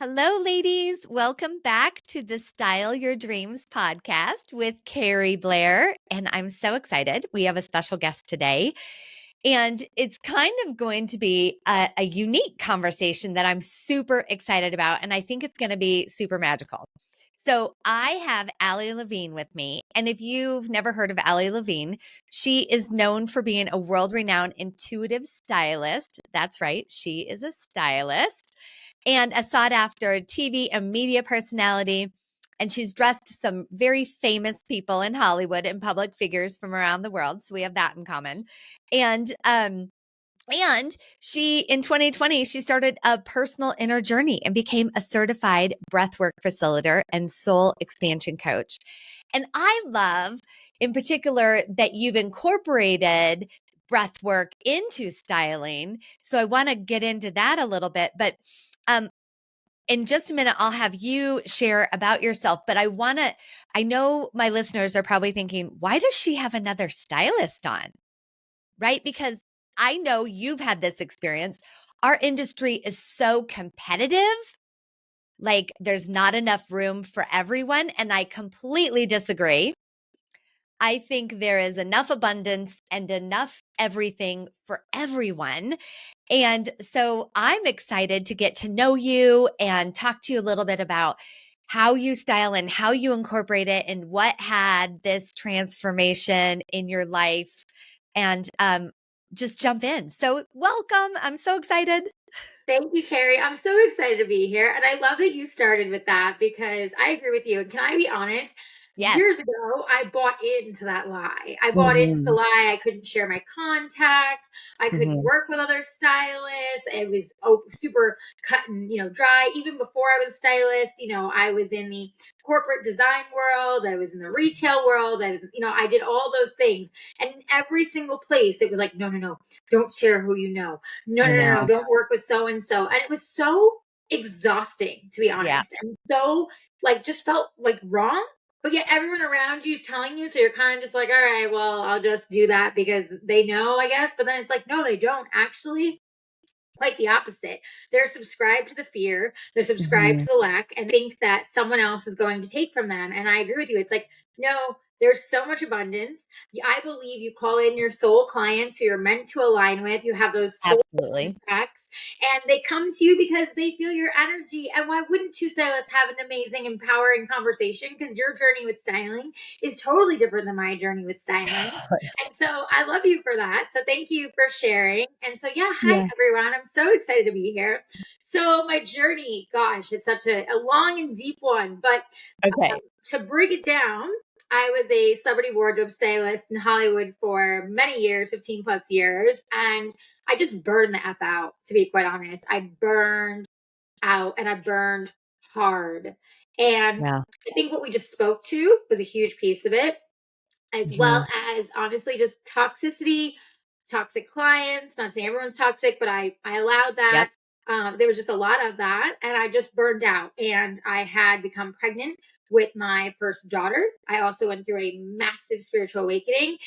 Hello, ladies. Welcome back to the Style Your Dreams podcast with Keri Blair. And I'm so excited. We have a special guest today. And it's kind of going to be a unique conversation that I'm super excited about. And I think it's going to be super magical. So I have Ali Levine with me. And if you've never heard of Ali Levine, she is known for being a world-renowned intuitive stylist. That's right. She is a stylist and a sought-after TV and media personality. And she's dressed some very famous people in Hollywood and public figures from around the world. So we have that in common. And she, in 2020, she started a personal inner journey and became a certified breathwork facilitator and soul expansion coach. And I love, in particular, that you've incorporated breathwork into styling. So I want to get into that a little bit. But in just a minute, I'll have you share about yourself. But I know my listeners are probably thinking, why does she have another stylist on? Right? Because I know you've had this experience. Our industry is so competitive. Like there's not enough room for everyone. And I completely disagree. I think there is enough abundance and enough everything for everyone. And so I'm excited to get to know you and talk to you a little bit about how you style and how you incorporate it and what had this transformation in your life. And just jump in. So welcome. I'm so excited. Thank you, Keri. I'm so excited to be here. And I love that you started with that because I agree with you. And can I be honest? Yes. Years ago, I bought into that lie. I bought into the Mhm. lie I couldn't share my contacts. I couldn't Mhm. work with other stylists. It was super cut and, dry. Even before I was a stylist, I was in the corporate design world. I was in the retail world. I did all those things. And in every single place, it was like, no, no, no, don't share who you know. No, I no, no, no, know. don't work with so and so. And it was so exhausting, to be Yeah. honest, and so just felt like wrong. But yet everyone around you is telling you, so you're kind of just like, all right, well, I'll just do that because they know, I guess. But then it's like, no, they don't actually. Quite the opposite. They're subscribed to the fear, they're subscribed Mhm. to the lack, and think that someone else is going to take from them. And I agree with you. It's like, no, there's so much abundance. I believe you call in your soul clients who you're meant to align with. You have those soul Absolutely. contacts, and they come to you because they feel your energy. And why wouldn't two stylists have an amazing, empowering conversation? Because your journey with styling is totally different than my journey with styling. And so I love you for that. So thank you for sharing. And so, yeah, hi, Yeah. everyone. I'm so excited to be here. So, my journey, gosh, it's such a long and deep one. But Okay. to break it down, I was a celebrity wardrobe stylist in Hollywood for many years, 15 plus years. And I just burned the F out, to be quite honest. I burned out and I burned hard. And Yeah. I think what we just spoke to was a huge piece of it, as well Mhm. as honestly just toxicity, toxic clients. Not saying everyone's toxic, but I allowed Yep. that. There was just a lot of that, and I just burned out. And I had become pregnant with my first daughter. I also went through a massive spiritual awakening,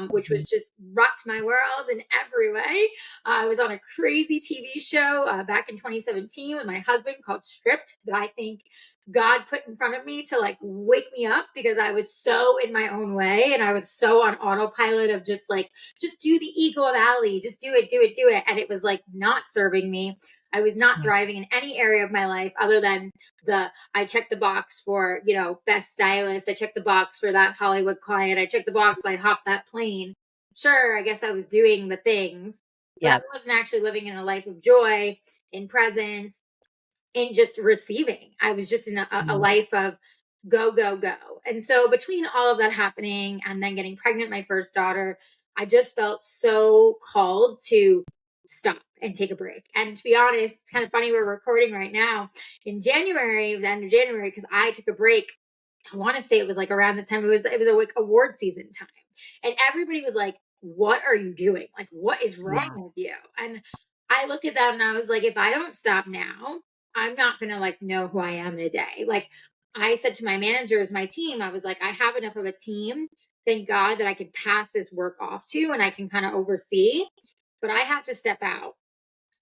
which was Mhm. just rocked my world in every way. I was on a crazy TV show back in 2017 with my husband called Stripped, that I think God put in front of me to like wake me up, because I was so in my own way and I was so on autopilot of just like, just do the ego of Ali, just do it, do it, do it. And it was like not serving me. I was not Yeah. thriving in any area of my life other than I checked the box for, best stylist. I checked the box for that Hollywood client. I checked the box. I hopped that plane. Sure, I guess I was doing the things, but I Yep. wasn't actually living in a life of joy, in presence, in just receiving. I was just in a Mhm. life of go, go, go. And so between all of that happening and then getting pregnant, my first daughter, I just felt so called to stop and take a break. And to be honest, it's kind of funny, we're recording right now in January, the end of January, because I took a break. I want to say it was like around this time. It was a like award season time, and everybody was like, "What are you doing? Like, what is wrong Yeah. with you?" And I looked at them and I was like, "If I don't stop now, I'm not gonna like know who I am in a day." Like I said to my managers, my team, I was like, "I have enough of a team. Thank God that I can pass this work off to and I can kind of oversee, but I have to step out."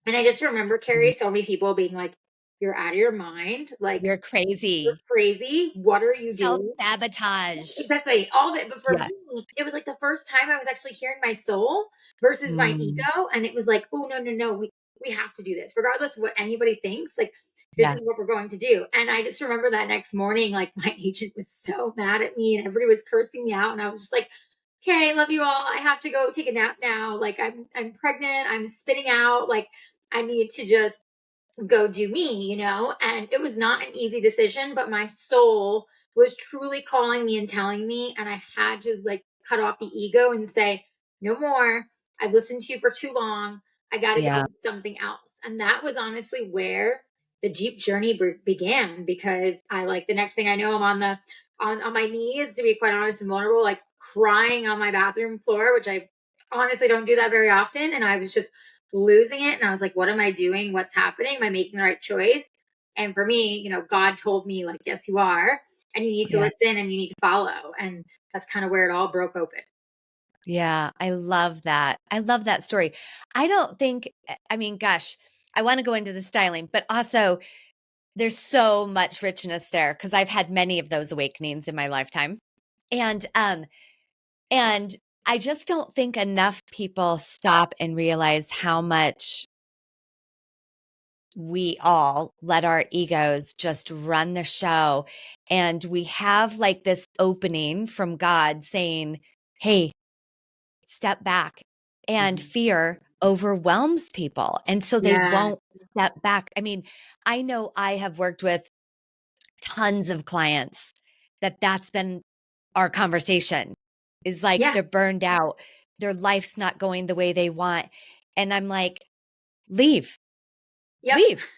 And I just remember, Mhm. Keri, so many people being like, you're out of your mind. Like, You're you're crazy. crazy. What are you doing? Self-sabotage. Exactly. All of it. But for Yeah. me, it was like the first time I was actually hearing my soul versus my Mm, ego. And it was like, oh, no, no, no. We have to do this, regardless of what anybody thinks. Like, this yeah. is what we're going to do. And I just remember that next morning, like my agent was so mad at me and everybody was cursing me out. And I was just like, okay, love you all. I have to go take a nap now. Like I'm pregnant. I'm spitting out. Like I need to just go do me, And it was not an easy decision, but my soul was truly calling me and telling me. And I had to like cut off the ego and say, no more. I've listened to you for too long. I got to go Yeah. do something else. And that was honestly where the Jeep journey began, because I like the next thing I know, I'm on my knees, to be quite honest and vulnerable, like crying on my bathroom floor, which I honestly don't do that very often. And I was just losing it. And I was like, what am I doing? What's happening? Am I making the right choice? And for me, God told me, like, yes, you are. And you need to Yeah. listen and you need to follow. And that's kind of where it all broke open. Yeah. I love that. I love that story. I don't think, I mean, gosh, I want to go into the styling, but also there's so much richness there because I've had many of those awakenings in my lifetime. And and I just don't think enough people stop and realize how much we all let our egos just run the show. And we have like this opening from God saying, hey, step back. And Mhm. fear overwhelms people. And so they Yeah. won't step back. I mean, I know I have worked with tons of clients that's been our conversation is like Yeah. they're burned out. Their life's not going the way they want. And I'm like, leave, Yep. leave.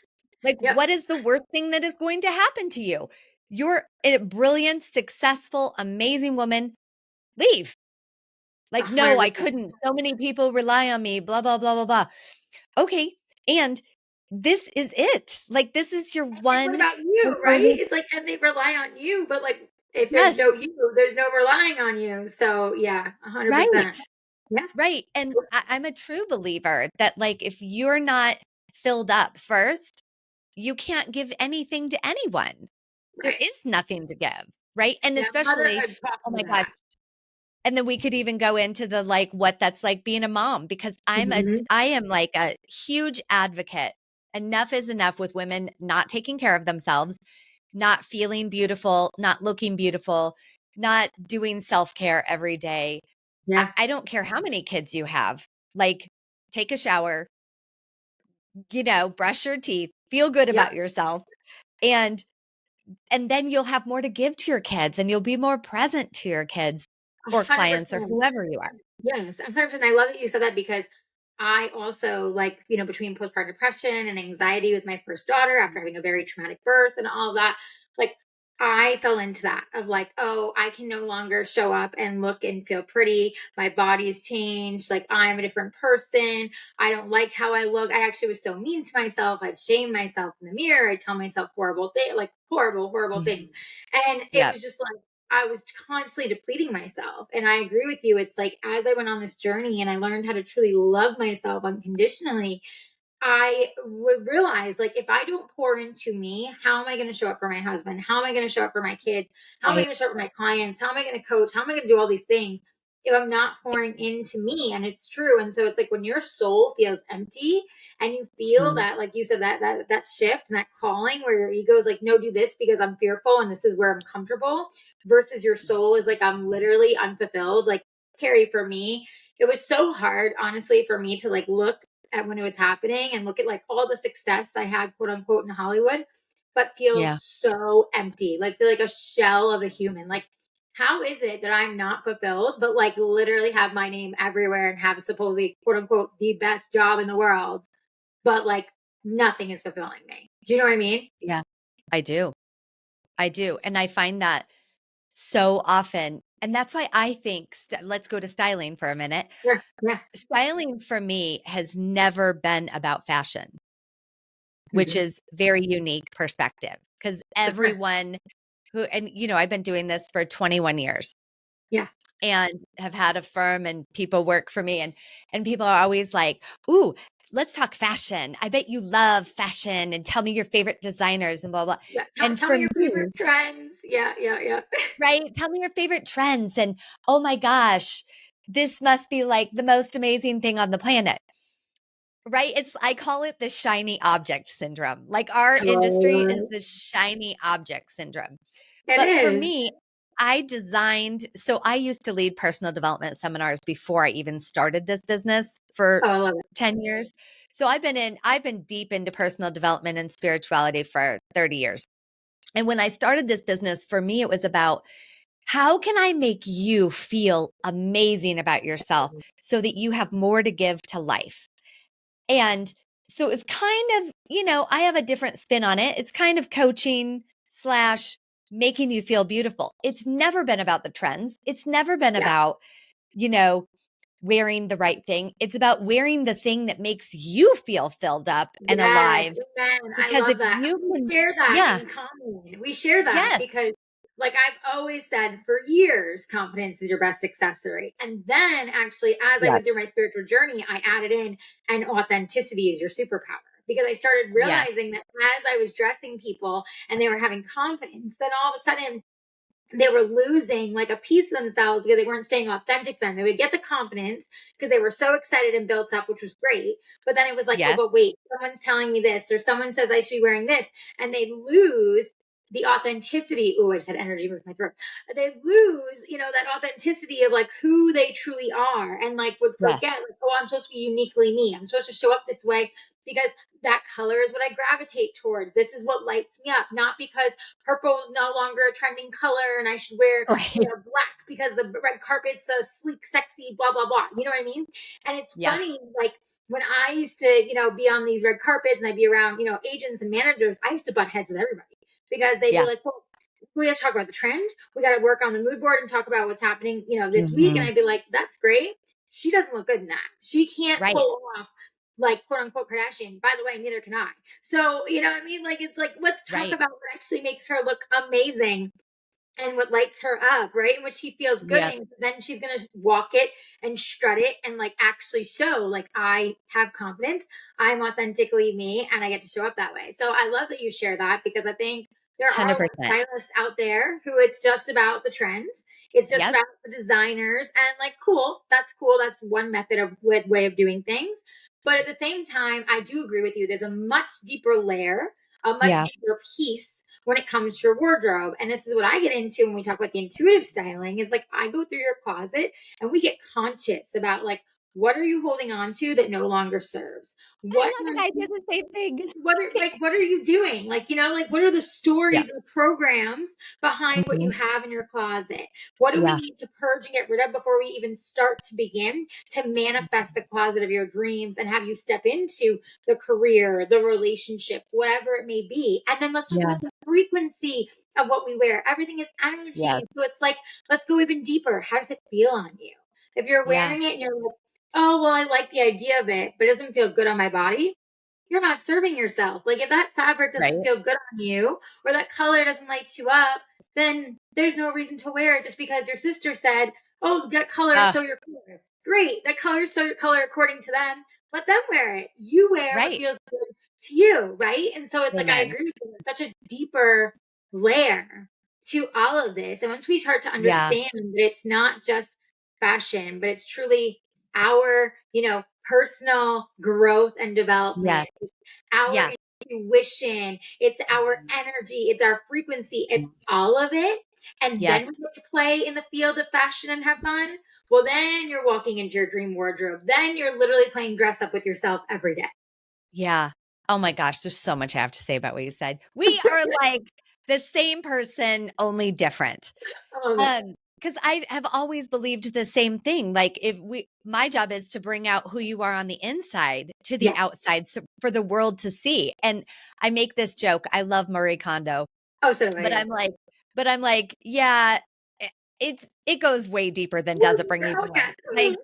Like, Yep. what is the worst thing that is going to happen to you? You're a brilliant, successful, amazing woman. Leave. A Like, no, hundred I percent. couldn't. So many people rely on me, blah, blah, blah, blah, blah. Okay. And this is it. Like, this is your And what one about you, and right? only. It's like, and they rely on you, but like, if there's no Yes. you, there's no relying on you. So yeah, 100%. Right. Yeah. Right. And I'm a true believer that, like, if you're not filled up first, you can't give anything to anyone. There Right. is nothing to give. Right. And Yeah. especially, Motherhood taught oh me my gosh. that. And then we could even go into the like what that's like being a mom because Mhm. I am like a huge advocate. Enough is enough with women not taking care of themselves, not feeling beautiful, not looking beautiful, not doing self-care every day. Yeah. I don't care how many kids you have. Like take a shower, brush your teeth, feel good Yep. about yourself. And then you'll have more to give to your kids and you'll be more present to your kids A or hundred clients or percent. whoever you are. Yes, 100%. I love that you said that, because I also, like, between postpartum depression and anxiety with my first daughter after having a very traumatic birth and all of that, like, I fell into that of like, oh, I can no longer show up and look and feel pretty. My body's changed. Like, I'm a different person. I don't like how I look. I actually was so mean to myself. I'd shame myself in the mirror. I'd tell myself horrible things, like horrible, horrible things. Mhm. And it Yeah. was just like, I was constantly depleting myself. And I agree with you. It's like, as I went on this journey and I learned how to truly love myself unconditionally, I would realize, like, if I don't pour into me, how am I going to show up for my husband? How am I going to show up for my kids? How am I Right. going to show up for my clients? How am I going to coach? How am I going to do all these things if I'm not pouring into me? And it's true. And so it's like when your soul feels empty and you feel Mhm. that, like you said, that shift and that calling where your ego is like, no, do this because I'm fearful and this is where I'm comfortable, versus your soul is like, I'm literally unfulfilled. Like, Keri, for me, it was so hard, honestly, for me to like look at when it was happening and look at like all the success I had, quote unquote, in Hollywood, but feel Yeah. so empty, like feel like a shell of a human. Like, how is it that I'm not fulfilled, but like literally have my name everywhere and have supposedly, quote unquote, the best job in the world, but like nothing is fulfilling me? Do you know what I mean? Yeah. I do. I do. And I find that so often. And that's why I think, let's go to styling for a minute. Yeah. Yeah. Styling for me has never been about fashion, which Hmm. is very unique perspective because everyone and I've been doing this for 21 years Yeah. and have had a firm and people work for me and people are always like, "Ooh, let's talk fashion. I bet you love fashion and tell me your favorite designers and blah, blah. Yeah. And Tell for me your favorite me, trends. Yeah, yeah, yeah. right? Tell me your favorite trends. And oh my gosh, this must be like the most amazing thing on the planet. Right? I call it the shiny object syndrome. Like our industry is Oh, the shiny object syndrome. it But for is. me, so I used to lead personal development seminars before I even started this business for Oh, I love it. 10 years. So I've been deep into personal development and spirituality for 30 years. And when I started this business, for me, it was about how can I make you feel amazing about yourself so that you have more to give to life? And so it was kind of, I have a different spin on it. It's kind of coaching slash making you feel beautiful. It's never been about the trends. It's never been Yeah. about, you know, wearing the right thing. It's about wearing the thing that makes you feel filled up and Yes, alive. amen. I Because if love that. you We can, share that yeah, in common. We share that yes, because, like I've always said for years, confidence is your best accessory. And then, actually, as I yes, went through my spiritual journey, I added in, and authenticity is your superpower. Because I started yes, realizing that as I was dressing people and they were having confidence, then all of a sudden they were losing like a piece of themselves because they weren't staying authentic to them. They would get the confidence because they were so excited and built up, which was great. But then it was like, oh, yes, but wait, someone's telling me this, or someone says I should be wearing this. And they lose the authenticity. Oh, I just had energy with my throat. They lose, that authenticity of like who they truly are, and like would yes. forget, like, oh, I'm supposed to be uniquely me. I'm supposed to show up this way because that color is what I gravitate towards. This is what lights me up, not because purple is no longer a trending color and I should wear, Right. black because the red carpet's a sleek, sexy, blah, blah, blah. You know what I mean? And it's Yeah. funny, like when I used to, be on these red carpets and I'd be around, agents and managers, I used to butt heads with everybody because they'd be Yeah. like, well, we have to talk about the trend. We got to work on the mood board and talk about what's happening, this week. And Hmm. I'd be like, that's great. She doesn't look good in that. She can't Right. pull off like quote unquote Kardashian. By the way, neither can I. So, you know what I mean? Like, it's like, let's talk Right. about what actually makes her look amazing and what lights her up, right? And what she feels good Yeah. in. Then she's going to walk it and strut it and like actually show, like, I have confidence. I'm authentically me and I get to show up that way. So I love that you share that because I think there are a lot of 100%. stylists out there who it's just about the trends. It's just Yep. about the designers and like, cool. That's cool. That's one method of way of doing things. But at the same time, I do agree with you. There's a much deeper layer, a much Yeah. deeper piece when it comes to your wardrobe. And this is what I get into when we talk about the intuitive styling is like, I go through your closet and we get conscious about like, what are you holding on to that no longer serves? I What love it. I do the same thing. what are you doing? Like, like what are the Yeah. stories and programs behind what you Mhm. have in your closet? What do we Yeah. need to purge and get rid of before we even start to begin to manifest the closet of your dreams and have you step into the career, the relationship, whatever it may be? And then let's talk Yeah. about the frequency of what we wear. Everything is Yeah. energy. So it's like, let's go even deeper. How does it feel on you? If you're Yeah. wearing it and you're like, oh, well, I like the idea of it, but it doesn't feel good on my body, you're not serving yourself. Like if that fabric Right. doesn't feel good on you or that color doesn't light you up, then there's no reason to wear it just because your sister said, oh, that color is Uh, so your color. Great. That color is so your color according to them. Let them wear it. You wear what right. feels good to you. Right. And so it's like, I Amen. agree with you. It's such a deeper layer to all of this. And once we start to Yeah. understand that it's not just fashion, but it's truly our, personal growth and Yeah. development, our Yeah. intuition, it's our energy, it's our frequency, it's all of it. And then Yes. we get to play in the field of fashion and have fun. Well, then you're walking into your dream wardrobe. Then you're literally playing dress up with yourself every day. Yeah. Oh my gosh, there's so much I have to say about what you said. We are like the same person, only different. I love it. Because I have always believed the same thing. Like my job is to bring out who you are on the inside to the Yeah. outside for the world to see. And I make this joke. I love Marie Kondo, Oh, so do I. but Yeah. I'm like, yeah, it goes way deeper than does it bring you joy? Okay.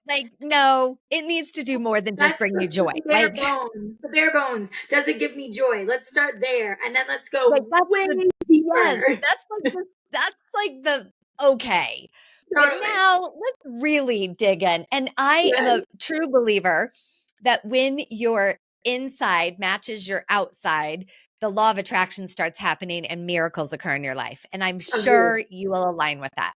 Like, no, it needs to do more than just That's bring you joy. the bare Like, bones. The bare bones. Does it give me joy? Let's start there. And then let's go like that's way yes, deeper. that's like the okay. But Totally. now let's really dig in. And I am Yes. a true believer that when your inside matches your outside, the law of attraction starts happening and miracles occur in your life. And I'm Agreed. sure you will align with that,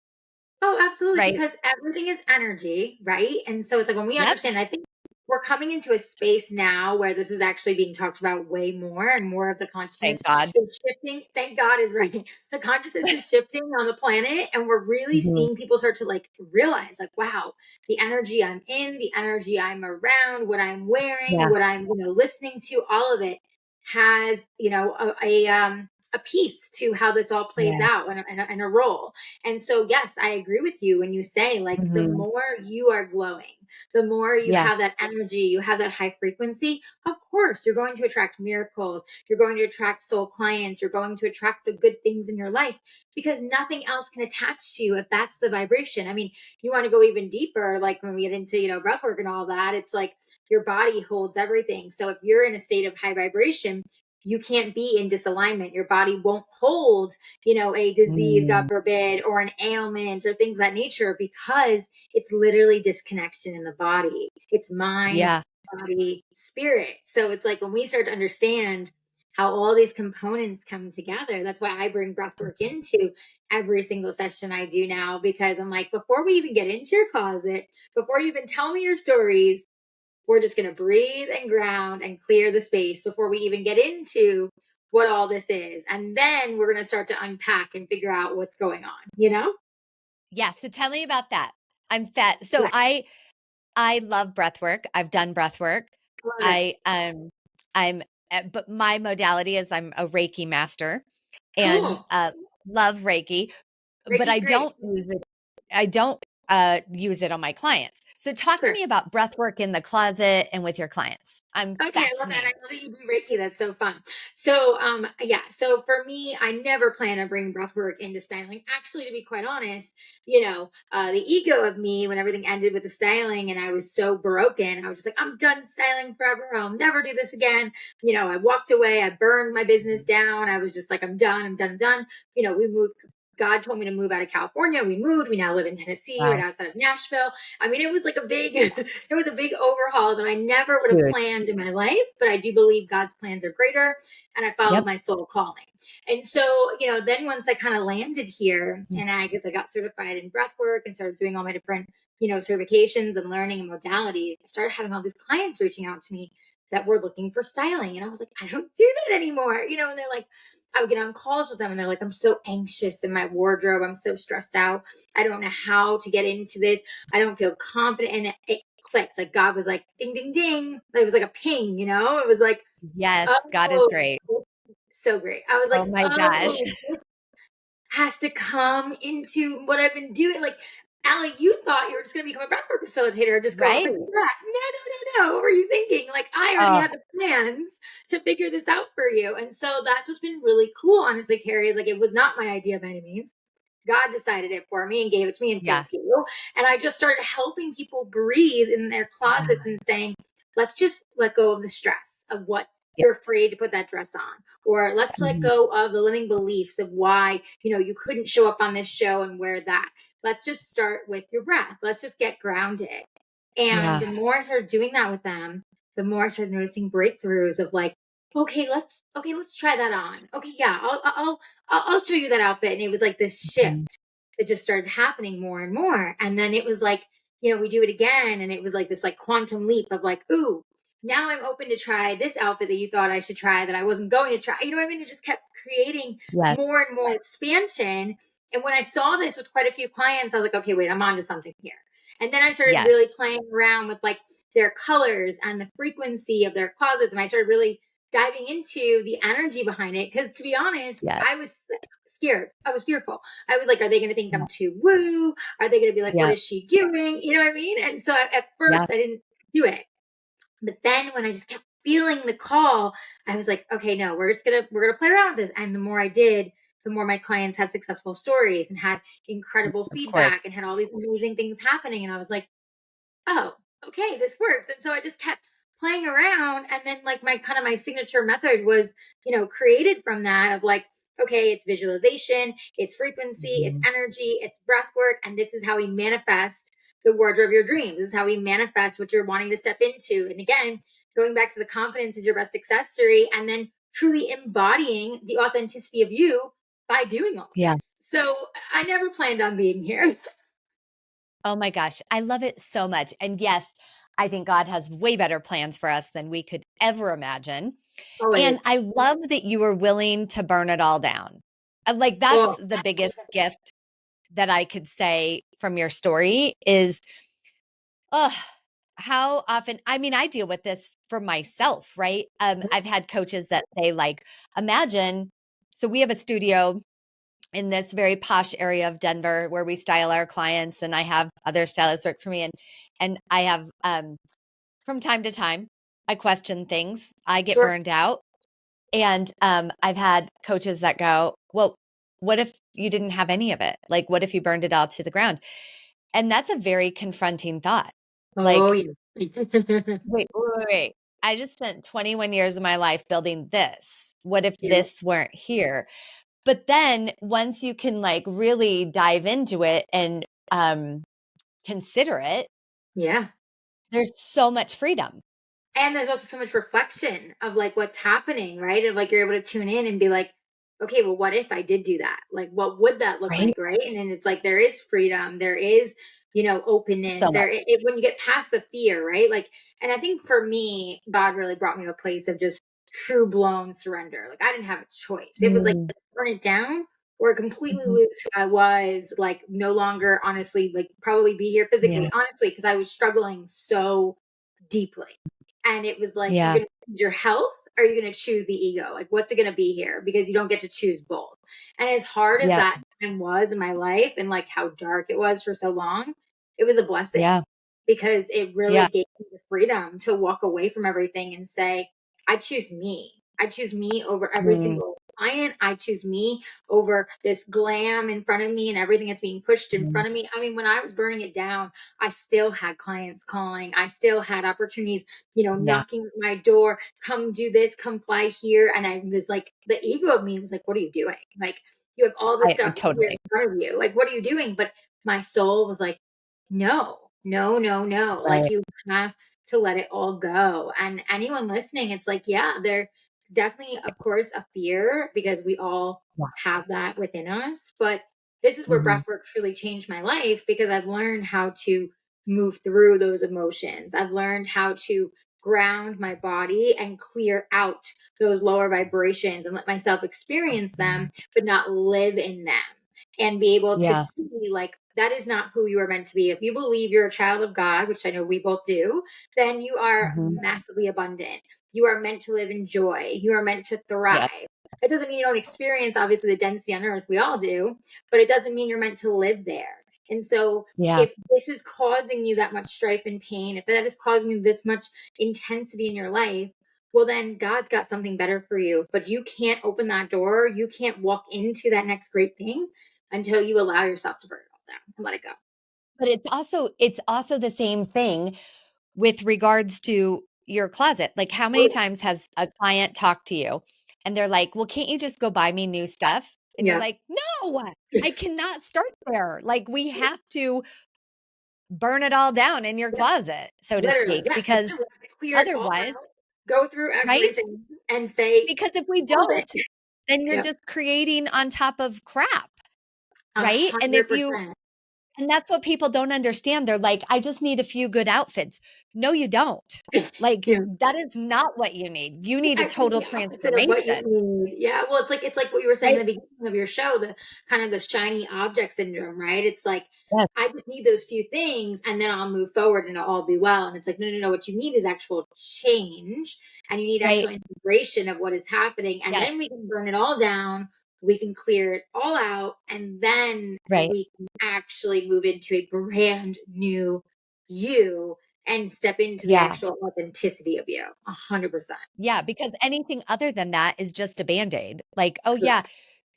Oh, absolutely, right? because everything is energy, right? And so it's like when we Yep. understand, I think we're coming into a space now where this is actually being talked about way more, and more of the consciousness Thank God. is shifting. Thank God is right. The consciousness is shifting on the planet, and we're really Mhm. seeing people start to like realize, like, wow, the energy I'm in, the energy I'm around, what I'm wearing, Yeah. what I'm, listening to, all of it has, a piece to how this all plays Yeah. out in a role. And so, yes, I agree with you when you say, like, the Mhm. more you are glowing, the more you Yeah. have that energy, you have that high frequency, of course, you're going to attract miracles. You're going to attract soul clients. You're going to attract the good things in your life because nothing else can attach to you if that's the vibration. I mean, you want to go even deeper, like when we get into, breathwork and all that, it's like your body holds everything. So if you're in a state of high vibration, you can't be in disalignment. Your body won't hold, a disease, God Mm. forbid, or an ailment or things of that nature because it's literally disconnection in the body. It's mind, Yeah. body, spirit. So it's like when we start to understand how all these components come together, that's why I bring breath work into every single session I do now, because I'm like, before we even get into your closet, before you even tell me your stories, we're just going to breathe and ground and clear the space before we even get into what all this is. And then we're going to start to unpack and figure out what's going on, you know? Yeah. So tell me about that. I'm fat. So Right. I love breath work. I've done breath work. Love it. I I'm but my modality is I'm a Reiki master and Cool. love Reiki, but Reiki's great. I don't use it on my clients. So talk to Sure. me about breath work in the closet and with your clients. I'm Okay, I love that. I fascinated. know that you do Reiki. That's so fun. So, yeah. So for me, I never plan on bringing breath work into styling. Actually, to be quite honest, the ego of me when everything ended with the styling and I was so broken, I was just like, I'm done styling forever. I'll never do this again. I walked away. I burned my business down. I was just like, I'm done. I'm done. I'm done. We moved. God told me to move out of California. We moved. We now live in Tennessee, right Wow. outside of Nashville. I mean, it was like a big, it was a big overhaul that I never would have Huge. planned in my life, but I do believe God's plans are greater and I followed Yep. my soul calling. And so, then once I kind of landed here and I guess I got certified in breath work and started doing all my different, certifications and learning and modalities, I started having all these clients reaching out to me that were looking for styling. And I was like, I don't do that anymore, and they're like, I would get on calls with them and they're like, I'm so anxious in my wardrobe. I'm so stressed out. I don't know how to get into this. I don't feel confident. And it clicked. Like God was like, ding, ding, ding. It was like a ping, It was like, Yes, God is oh, great. so great. I was Oh like, my gosh. oh, this has to come into what I've been doing. Like, Ali, you thought you were just going to become a breathwork facilitator, just go off Right? and do that. No, no, no, no. What were you thinking? Like, I already Oh, had the plans to figure this out for you. And so that's what's been really cool, honestly, Keri, is like, it was not my idea by any means. God decided it for me and gave it to me, and yeah. thank you. And I just started helping people breathe in their closets and saying, let's just let go of the stress of what Yeah. you're afraid to put that dress on, or let's let Mhm. go of the limiting beliefs of why you couldn't show up on this show and wear that. Let's just start with your breath. Let's just get grounded. And Yeah. the more I started doing that with them, the more I started noticing breakthroughs of like, okay, let's try that on. Okay, yeah, I'll show you that outfit. And it was like this shift Mhm. that just started happening more and more. And then it was like, we do it again. And it was like this like quantum leap of like, ooh, now I'm open to try this outfit that you thought I should try that I wasn't going to try. You know what I mean? It just kept creating Yes. more and more expansion. And when I saw this with quite a few clients, I was like, okay, wait, I'm onto something here. And then I started Yes. really playing around with like their colors and the frequency of their closets. And I started really diving into the energy behind it. Cause to be honest, Yes. I was scared. I was fearful. I was like, are they going to think Yeah. I'm too woo? Are they going to be like, what Yeah. is she doing? You know what I mean? And so at Yeah. first I didn't do it. But then when I just kept feeling the call, I was like, okay, no, we're gonna play around with this. And the more I did, the more my clients had successful stories and had incredible Of course. feedback and had all these amazing things happening. And I was like, oh, okay, this works. And so I just kept playing around. And then like my signature method was, created from that of like, okay, it's visualization, it's frequency, it's Mhm. energy, it's breath work. And this is how we manifest the wardrobe of your dreams. This is how we manifest what you're wanting to step into. And again, going back to the confidence is your best accessory, and then truly embodying the authenticity of you by doing all Yeah. this. So I never planned on being here. Oh my gosh, I love it so much. And yes, I think God has way better plans for us than we could ever imagine. Always. And I love that you were willing to burn it all down. Like that's Oh, the biggest gift that I could say from your story is, oh, how often, I mean, I deal with this for myself, right? I've had coaches that say like, imagine, so we have a studio in this very posh area of Denver where we style our clients, and I have other stylists work for me, and I have from time to time I question things, I get sure. burned out, and I've had coaches that go, well, what if you didn't have any of it? Like what if you burned it all to the ground? And that's a very confronting thought. Oh, Like, yeah. wait. I just spent 21 years of my life building this. What if Yeah. this weren't here? But then once you can like really dive into it and consider it, Yeah. there's so much freedom, And there's also so much reflection of like what's happening, right? And like you're able to tune in and be like, okay, well, what if I did do that? Like, what would that look right? like, right? And then it's like there is freedom, there is, openness. So much. When you get past the fear, right? Like, and I think for me, God really brought me to a place of just true blown surrender. Like, I didn't have a choice. It was like Mm, burn it down or completely mhm. lose who I was. Like, no longer, honestly, like probably be here physically, Yeah. honestly, because I was struggling so deeply. And it was like, you're Yeah. going to choose your health or you're going to choose the ego. Like, what's it going to be here? Because you don't get to choose both. And as hard as Yeah. that time was in my life and like how dark it was for so long, it was a blessing Yeah. because it really Yeah. gave me the freedom to walk away from everything and say, I choose me. I choose me over every Mm, single client. I choose me over this glam in front of me and everything that's being pushed in mm. front of me. I mean, when I was burning it down, I still had clients calling. I still had opportunities, Yeah. knocking at my door, come do this, come fly here. And I was like, the ego of me was like, what are you doing? Like, you have all this I stuff here totally. in front of you. Like, what are you doing? But my soul was like, no, no, no, no. Like, Right. you have to let it all go. And anyone listening, it's like, yeah, there's definitely, of course, a fear because we all Yeah. have that within us. But this is where Mhm. breathwork truly changed my life because I've learned how to move through those emotions. I've learned how to ground my body and clear out those lower vibrations and let myself experience them, but not live in them and be able to Yeah. see like that is not who you are meant to be. If you believe you're a child of God, which I know we both do, then you are Mhm. massively abundant. You are meant to live in joy. You are meant to Yeah. thrive. It doesn't mean you don't experience, obviously, the density on earth. We all do, but it doesn't mean you're meant to live there. And so, Yeah. if this is causing you that much strife and pain, if that is causing you this much intensity in your life, well, then God's got something better for you. But you can't open that door. You can't walk into that next great thing until you allow yourself to burn it all down and let it go. But it's also the same thing with regards to your closet. Like how many Oh, times has a client talked to you and they're like, "Well, can't you just go buy me new stuff?" And you're yeah. like, "No, I cannot start there. Like we have to burn it all down in your Yeah, closet, so to literally. speak, Yeah. It's because true. We have to clear it all otherwise, out, go through right? everything and say, Because if we all of it. don't, then you're Yep. just creating on top of crap, A right? And if hundred you percent. and that's what people don't understand. They're like, "I just need a few good outfits." No, you don't. Like, Yeah. that is not what you need. You It's need a actually total the opposite of what you transformation, need. Yeah, well, it's like what you were saying right? in the beginning of your show, the kind of the shiny object syndrome, right? It's like Yes, I just need those few things and then I'll move forward and it'll all be well. And it's like, no, no, no. What you need is actual change and you need actual right? integration of what is happening. And Yes, then we can burn it all down. We can clear it all out. And then right. we can actually move into a brand new you and step into the Yeah. actual authenticity of you. 100%. Yeah, because anything other than that is just a Band-Aid. Like, "Oh, yeah, Correct.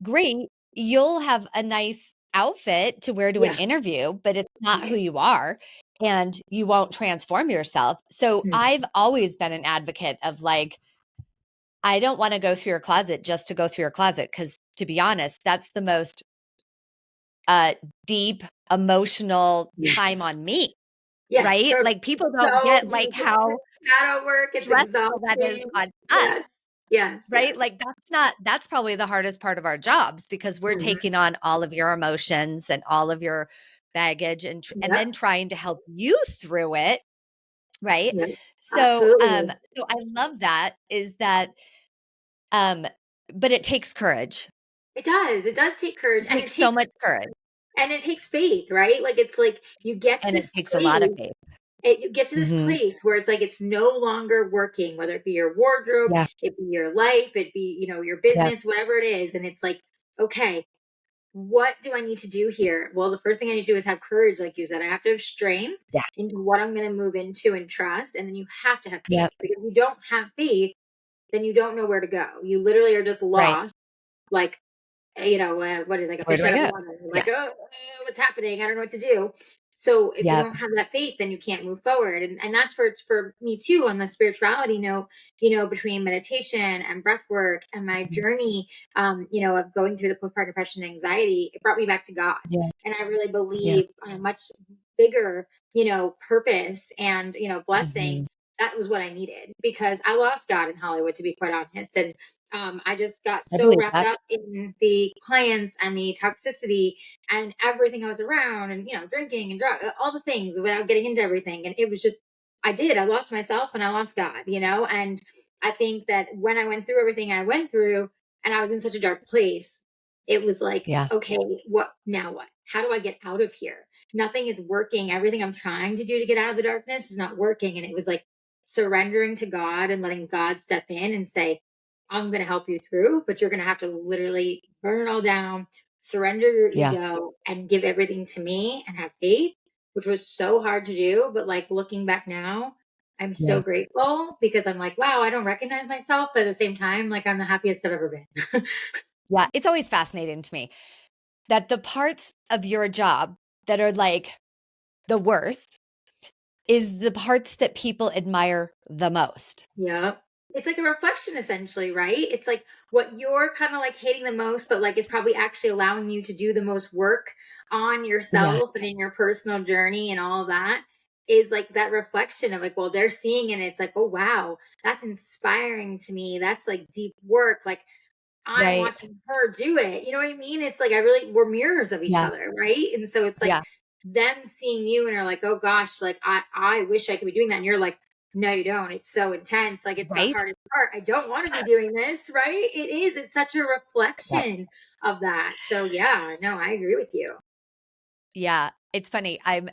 great. You'll have a nice outfit to wear to an Yeah. interview, but it's not who Right. you are, and you won't transform yourself." So, Mhm. I've always been an advocate of, like, I don't wanna go through your closet just to go through your closet, because to be honest, that's the most deep emotional time Yes. on me, Yes. right? Like people don't So get like beautiful. how Shadow work, it's stressful that is exhausting. on us, Yes. Yes. right? Yes. Like that's probably the hardest part of our jobs because we're Mhm. taking on all of your emotions and all of your baggage and Yep. then trying to help you through it, right? Yep. So Absolutely. so I love that is that um but it takes courage. It does. It does take courage, It takes so much courage and it takes faith, right? Like it's like you get to and it this takes a lot of place. faith. It gets to this Mhm. place where it's like it's no longer working, whether it be your wardrobe, Yeah. it be your life, it be, your Yep. business, whatever it is. And it's like, okay, what do I need to do here? Well, the first thing I need to do is have courage, like you said. I have to have strength Yeah. into what I'm going to move into and trust. And then you have to have faith Yep. because if you don't have faith, then you don't know where to go. You literally are just Right. lost. Like what is like a Where fish do I out of go? water. You're Yeah. like, oh, what's happening? I don't know what to do. So if you Yep. don't have that faith, then you can't move forward. And that's for me too on the spirituality note, between meditation and breath work and my journey, of going through the postpartum depression and anxiety, it brought me back to God. Yeah. And I really Yeah. believe on a much bigger, purpose and, blessing. Mhm. That was what I needed because I lost God in Hollywood, to be quite honest. And I just got I so believe wrapped that. up in the clients and the toxicity and everything I was around and, drinking and all the things without getting into everything. And it was just, I lost myself and I lost God, and I think that when I went through everything I went through and I was in such a dark place, it was like, Yeah. okay, what now? What? How do I get out of here? Nothing is working. Everything I'm trying to do to get out of the darkness is not working. And it was like surrendering to God and letting God step in and say, I'm going to help you through, but you're going to have to literally burn it all down, surrender your Yeah. ego, and give everything to me and have faith, which was so hard to do. But like looking back now, I'm so Yeah. grateful because I'm like, wow, I don't recognize myself. But at the same time, like I'm the happiest I've ever been. Yeah. It's always fascinating to me that the parts of your job that are like the worst is the parts that people admire the most. Yeah. It's like a reflection essentially, right? It's like what you're kind of like hating the most, but like it's probably actually allowing you to do the most work on Yeah. yourself and in your personal journey and all of that is like that reflection of like, well, they're seeing it and it's like, oh wow, that's inspiring to me. That's like deep work. Like I'm Right. watching her do it. You know what I mean? It's like we're mirrors of each Yeah. other, right? And so it's like Yeah. them seeing you and are like, oh gosh, like I wish I could be doing that. And you're like, no, you don't. It's so intense. Like it's the Right. hardest part. I don't want to be doing this, right? It is. It's such a Yeah. reflection of that. So yeah, no, I agree with you. Yeah. It's funny. I'm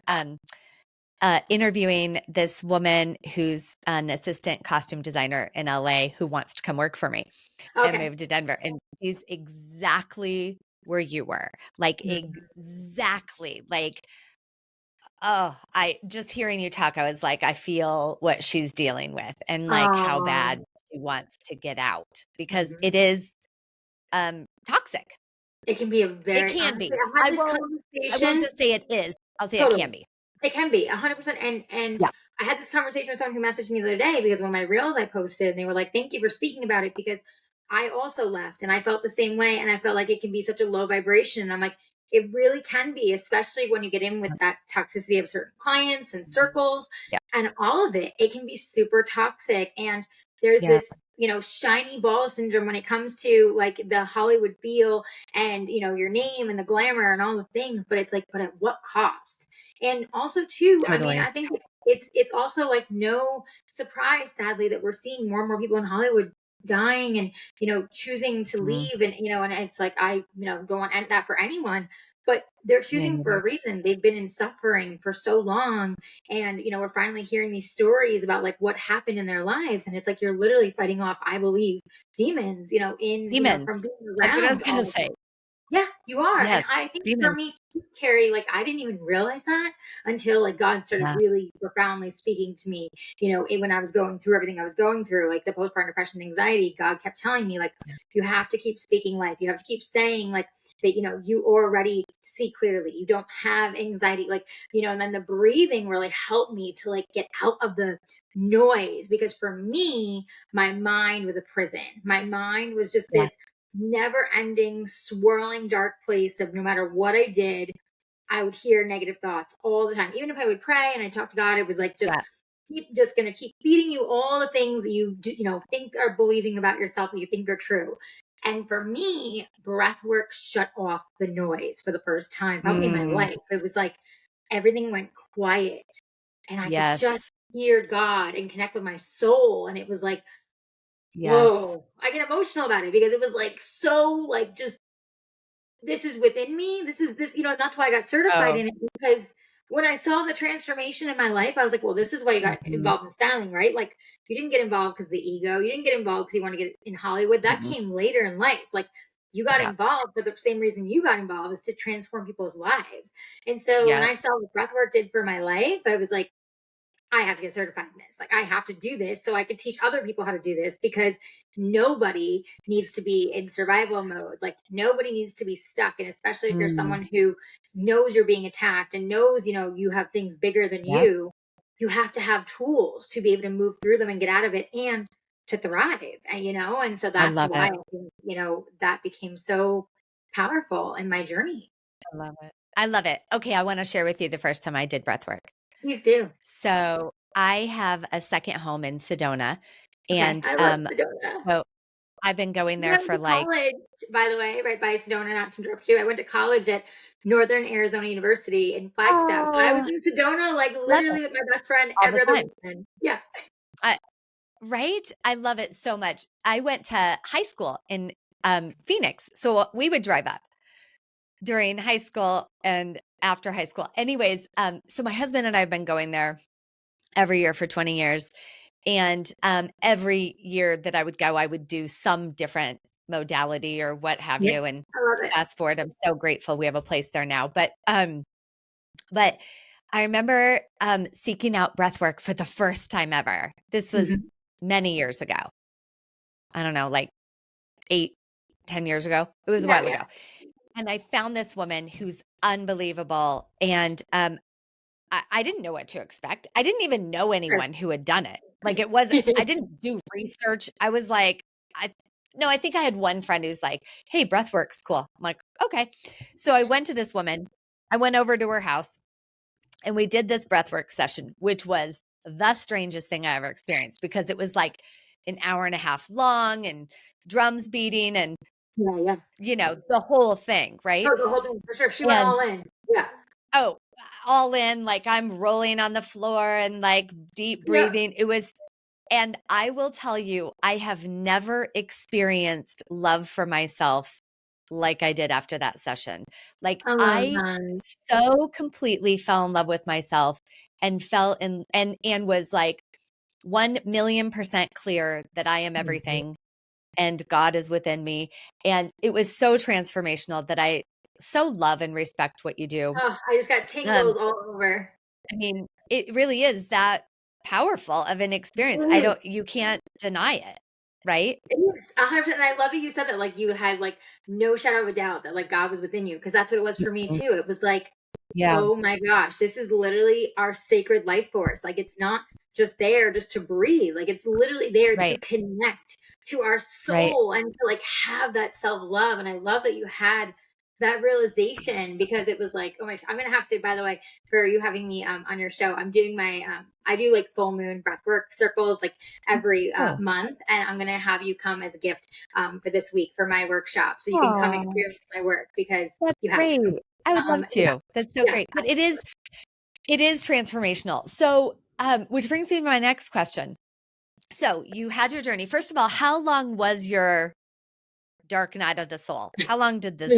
interviewing this woman who's an assistant costume designer in LA who wants to come work for me and Okay. move to Denver. And she's exactly where you were. Like Mhm. exactly. Like, oh, I just hearing you talk, I was like, I feel what she's dealing with and like how bad Um, she wants to get out because it mhm. is toxic. It can be a It very can honestly, be. I had this I won't conversation. just say it is. I'll say it can Totally. be. It can be 100%. And Yeah. I had this conversation with someone who messaged me the other day because one of my reels I posted, and they were like, "Thank you for speaking about it," because I also left and I felt the same way, and I felt like it can be such a low vibration. And I'm like, it really can be, especially when you get in with that toxicity of certain clients and Mhm. circles Yeah. and all of it. It can be super toxic, and there's Yeah. this shiny ball syndrome when it comes to like the Hollywood feel and your name and the glamour and all the things. But it's like, but at what cost? And also too, I mean, Totally. I think it's also like no surprise, sadly, that we're seeing more and more people in Hollywood dying and choosing to Mm, leave, and it's like I don't want to end that for anyone, but they're me choosing for neither. a reason. They've been in suffering for so long, and we're finally hearing these stories about like what happened in their lives, and it's like you're literally fighting off, I believe, demons, in Demons. from being That's what I was around gonna all of say. this. Yeah, you are. And Yes, I think for demons. me too, Keri, like I didn't even realize that until like God started Yeah. really profoundly speaking to me, when I was going through everything I was going through, like the postpartum depression and anxiety. God kept telling me, like, you have to keep speaking life. You have to keep saying like that, you already see clearly. You don't have anxiety, like, and then the breathing really helped me to like get out of the noise because for me, my mind was a prison. My mind was just Yeah. this never ending, swirling dark place of no matter what I did, I would hear negative thoughts all the time. Even if I would pray and I talked to God, it was like Yeah. just gonna keep feeding you all the things that you do, think are believing about yourself that you think are true. And for me, breath work shut off the noise for the first time, probably in my Mm, life. It was like everything went quiet and I could just yes. hear God and connect with my soul. And it was like, Yes. whoa, I get emotional about it because it was like so like just this is within me. This is this, that's why I got certified Oh. in it because when I saw the transformation in my life, I was like, well, this is why you got Mhm, involved in styling, right? Like you didn't get involved because the ego. You didn't get involved because you want to get in Hollywood. That mhm. came later in life. Like you got Yeah. involved for the same reason you got involved is to transform people's lives. And so when Yeah. I saw what breathwork did for my life, I was like, I have to get certified in this. Like I have to do this so I can teach other people how to do this because nobody needs to be in survival mode. Like nobody needs to be stuck. And especially if you're Mm, someone who knows you're being attacked and knows, you have things bigger than yep. you have to have tools to be able to move through them and get out of it and to thrive. And so I that's love why it. I think, that became so powerful in my journey. I love it. I love it. Okay, I wanna share with you the first time I did breath work. Please do. So, I have a second home in Sedona, Okay. and, I love Sedona. so I've been going I there went for, to like college, by the way, right by Sedona, not to interrupt you. I went to college at Northern Arizona University in Flagstaff. So I was oh, in Sedona, like love it literally with my best friend all the every other time. weekend. Yeah. I right? I love it so much. I went to high school in, Phoenix, so we would drive up during high school and after high school. Anyways, so my husband and I have been going there every year for 20 years. And every year that I would go, I would do some different modality or what have Yeah. you. And I love it. fast forward, I'm so grateful we have a place there now. But I remember seeking out breath work for the first time ever. This was Mhm. many years ago. I don't know, like 8, 10 years ago. It was a Yeah, while yeah. ago. And I found this woman who's unbelievable. And I didn't know what to expect. I didn't even know Sure. anyone who had done it. Like I didn't do research. I was like, I no, I think I had one friend who's like, "Hey, breathwork's cool." I'm like, "Okay." So I went to this woman. I went over to her house and we did this breathwork session, which was the strangest thing I ever experienced because it was like an hour and a half long and drums beating and, Yeah, yeah. the whole thing, right? Oh, the whole thing for sure. She went And all in. Yeah. oh, all in, like I'm rolling on the floor and like deep Yeah. breathing. And I will tell you, I have never experienced love for myself like I did after that session. Like I love I that. so completely fell in love with myself and fell in and was like 1,000,000% clear that I am Mhm. everything and God is within me. And it was so transformational that I so love and respect what you do. Oh, I just got Um, tingles all over. I mean, it really is that powerful of an experience. It is. You can't deny it, right? It is 100%. And I love that you said that, like you had like no shadow of a doubt that like God was within you, because that's what it was for me Mhm. too. It was like, Yeah, oh my gosh, this is literally our sacred life force. Like it's not just there just to breathe. Like it's literally there to right, connect to our right. soul and to like have that self-love. And I love that you had that realization because it was like, oh my, I'm gonna have to, by the way, for you having me on your show, I'm doing my I do like full moon breathwork circles like every Oh, month, and I'm gonna have you come as a gift for this week for my workshop, so you can come aw, experience my work because that's you have great. to. I would love Yeah, to. That's so yeah. great. But it is transformational. So, which brings me to my next question. So, you had your journey. First of all, how long was your dark night of the soul? How long did this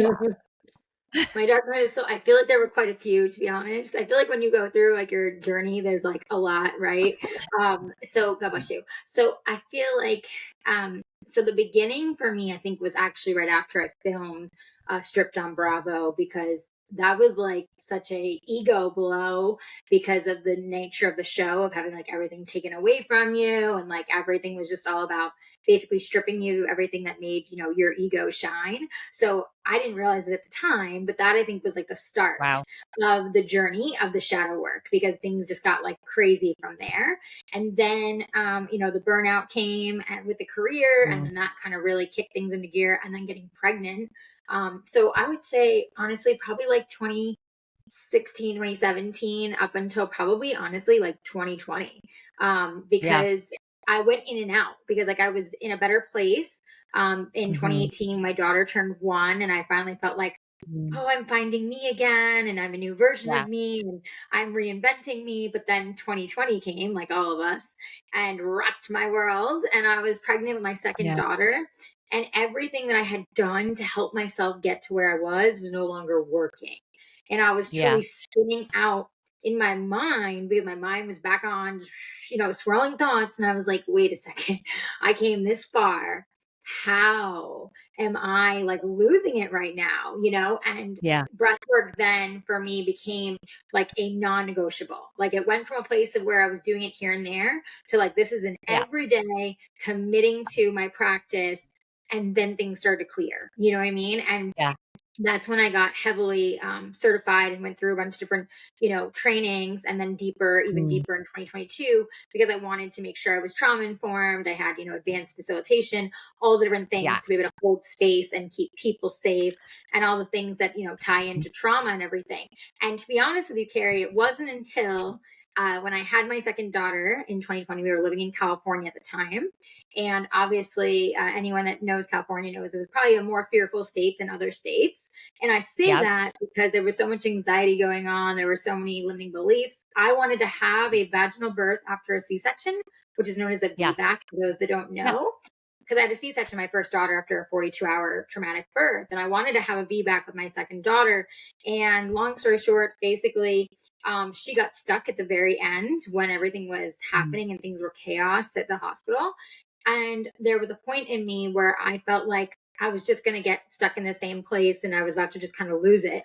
My dark night is so. I feel like there were quite a few, to be honest. I feel like when you go through like your journey, there's like a lot, right? So God bless you. So I feel like so the beginning for me, I think, was actually right after I filmed Stripped on Bravo because that was like such a ego blow because of the nature of the show, of having like everything taken away from you, and like everything was just all about basically stripping you everything that made, you know, your ego shine. So I didn't realize it at the time, but that I think was like the start Wow. of the journey of the shadow work, because things just got like crazy from there. And then you know, the burnout came and with the career, and Mm. then that kind of really kicked things into gear, and then getting pregnant. So I would say honestly, probably like 2016, 2017, up until probably honestly like 2020. Yeah. Because I went in and out, because like I was in a better place. In Hmm. 2018, my daughter turned 1, and I finally felt like, Mm. oh, I'm finding me again, and I'm a new version Yeah. of me, and I'm reinventing me. But then 2020 came, like all of us, and rocked my world. And I was pregnant with my second Yeah. daughter. And everything that I had done to help myself get to where I was no longer working. And I was Yeah. truly spinning out in my mind, because my mind was back on, you know, swirling thoughts. And I was like, wait a second, I came this far. How am I like losing it right now? You know, and Yeah. breath work then for me became like a non-negotiable. Like it went from a place of where I was doing it here and there to like, this is an Yeah. everyday committing to my practice. And then things started to clear, you know what I mean? And Yeah. that's when I got heavily certified and went through a bunch of different, you know, trainings, and then deeper, even Mm. deeper in 2022, because I wanted to make sure I was trauma informed. I had, you know, advanced facilitation, all the different Yeah. things to be able to hold space and keep people safe, and all the things that, you know, tie into trauma and everything. And to be honest with you, Keri, it wasn't until when I had my second daughter in 2020, we were living in California at the time. And obviously, anyone that knows California knows it was probably a more fearful state than other states. And I say Yeah. that because there was so much anxiety going on. There were so many limiting beliefs. I wanted to have a vaginal birth after a C section, which is known as a Yeah. VBAC for those that don't Yeah. know. Because I had a C section, my first daughter, after a 42-hour traumatic birth. And I wanted to have a VBAC with my second daughter. And long story short, basically, she got stuck at the very end when everything was Mm. happening and things were chaos at the hospital. And there was a point in me where I felt like I was just going to get stuck in the same place, and I was about to just kind of lose it.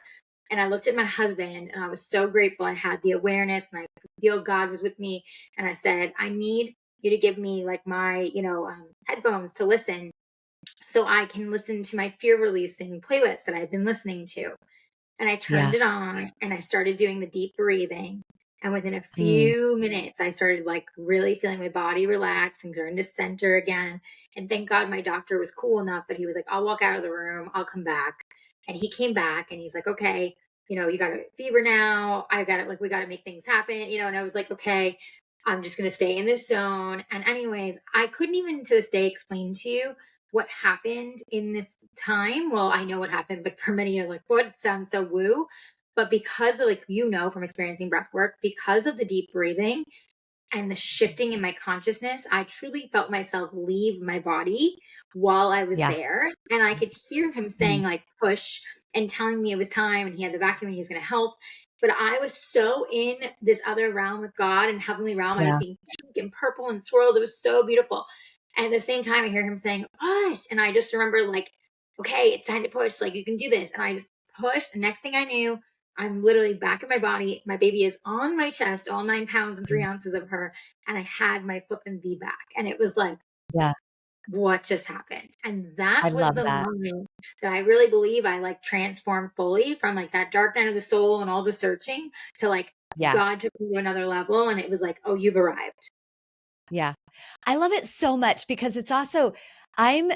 And I looked at my husband, and I was so grateful I had the awareness, and I could feel God was with me. And I said, I need you to give me like my, you know, headphones to listen, so I can listen to my fear releasing playlist that I've been listening to. And I turned Yeah. it on, and I started doing the deep breathing. And within a Mm. few minutes, I started like really feeling my body relax and starting to center again. And thank God my doctor was cool enough that he was like, I'll walk out of the room, I'll come back. And he came back, and he's like, okay, you know, you got a fever now. I got it. Like, we got to make things happen, you know. And I was like, okay, I'm just going to stay in this zone. And, anyways, I couldn't even to this day explain to you what happened in this time. Well, I know what happened, but for many are like, what? It sounds so woo. But because of, like, you know, from experiencing breath work, because of the deep breathing and the shifting in my consciousness, I truly felt myself leave my body while I was Yeah. there. And I could hear him saying, Mm. like, push, and telling me it was time, and he had the vacuum and he was going to help. But I was so in this other realm with God and heavenly realm. I was Yeah. seeing pink and purple and swirls. It was so beautiful. And at the same time, I hear him saying, push. And I just remember, like, okay, it's time to push. Like, you can do this. And I just pushed. And next thing I knew, I'm literally back in my body. My baby is on my chest, all 9 pounds and Mm. 3 ounces of her. And I had my flipping V back. And it was like, Yeah. what just happened? And I that was love the that. moment that I really believe I like transformed fully from like that dark night of the soul and all the searching to like Yeah. God took me to another level. And it was like, oh, you've arrived. Yeah. I love it so much because it's also, I'm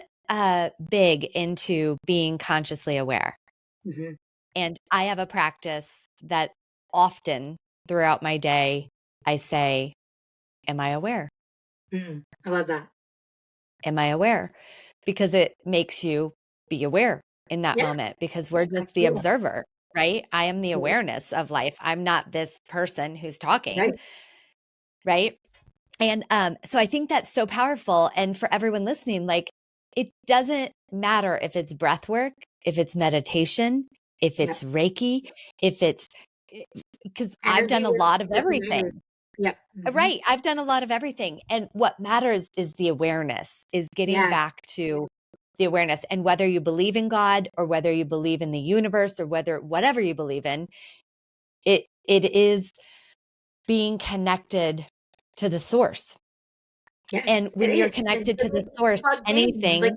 big into being consciously aware. Hmm. And I have a practice that often throughout my day, I say, am I aware? I love that. Am I aware? Because it makes you be aware in that Yeah, moment because we're I just the feel that. observer, right? I am the Right. awareness of life. I'm not this person who's talking, Right. right? And so I think that's so powerful. And for everyone listening, like it doesn't matter if it's breath work, if it's meditation, if Yep. it's Reiki, if it's because I've done Energy a work lot of doesn't matter. everything. Yep. Right. I've done a lot of everything. And what matters is the awareness, is getting Yeah. back to the awareness. And whether you believe in God or whether you believe in the universe or whatever you believe in, it is being connected to the source. And Yes, it when you're is. And connected to the being source, plugged in, like anything, you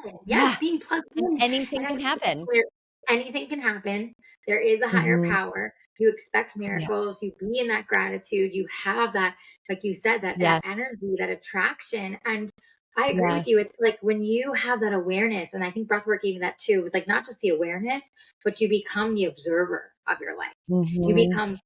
said. Yes, yeah, being plugged and in. anything And I can think that's happen. where anything can happen. There is a higher Mhm. power. You expect Yeah. miracles. You be in that gratitude. You have that, like you said, that Yeah. energy, that attraction. And I agree with Yes. you. It's like when you have that awareness, and I think breathwork even that too, was like not just the awareness, but you become the observer of your life. You Mhm. become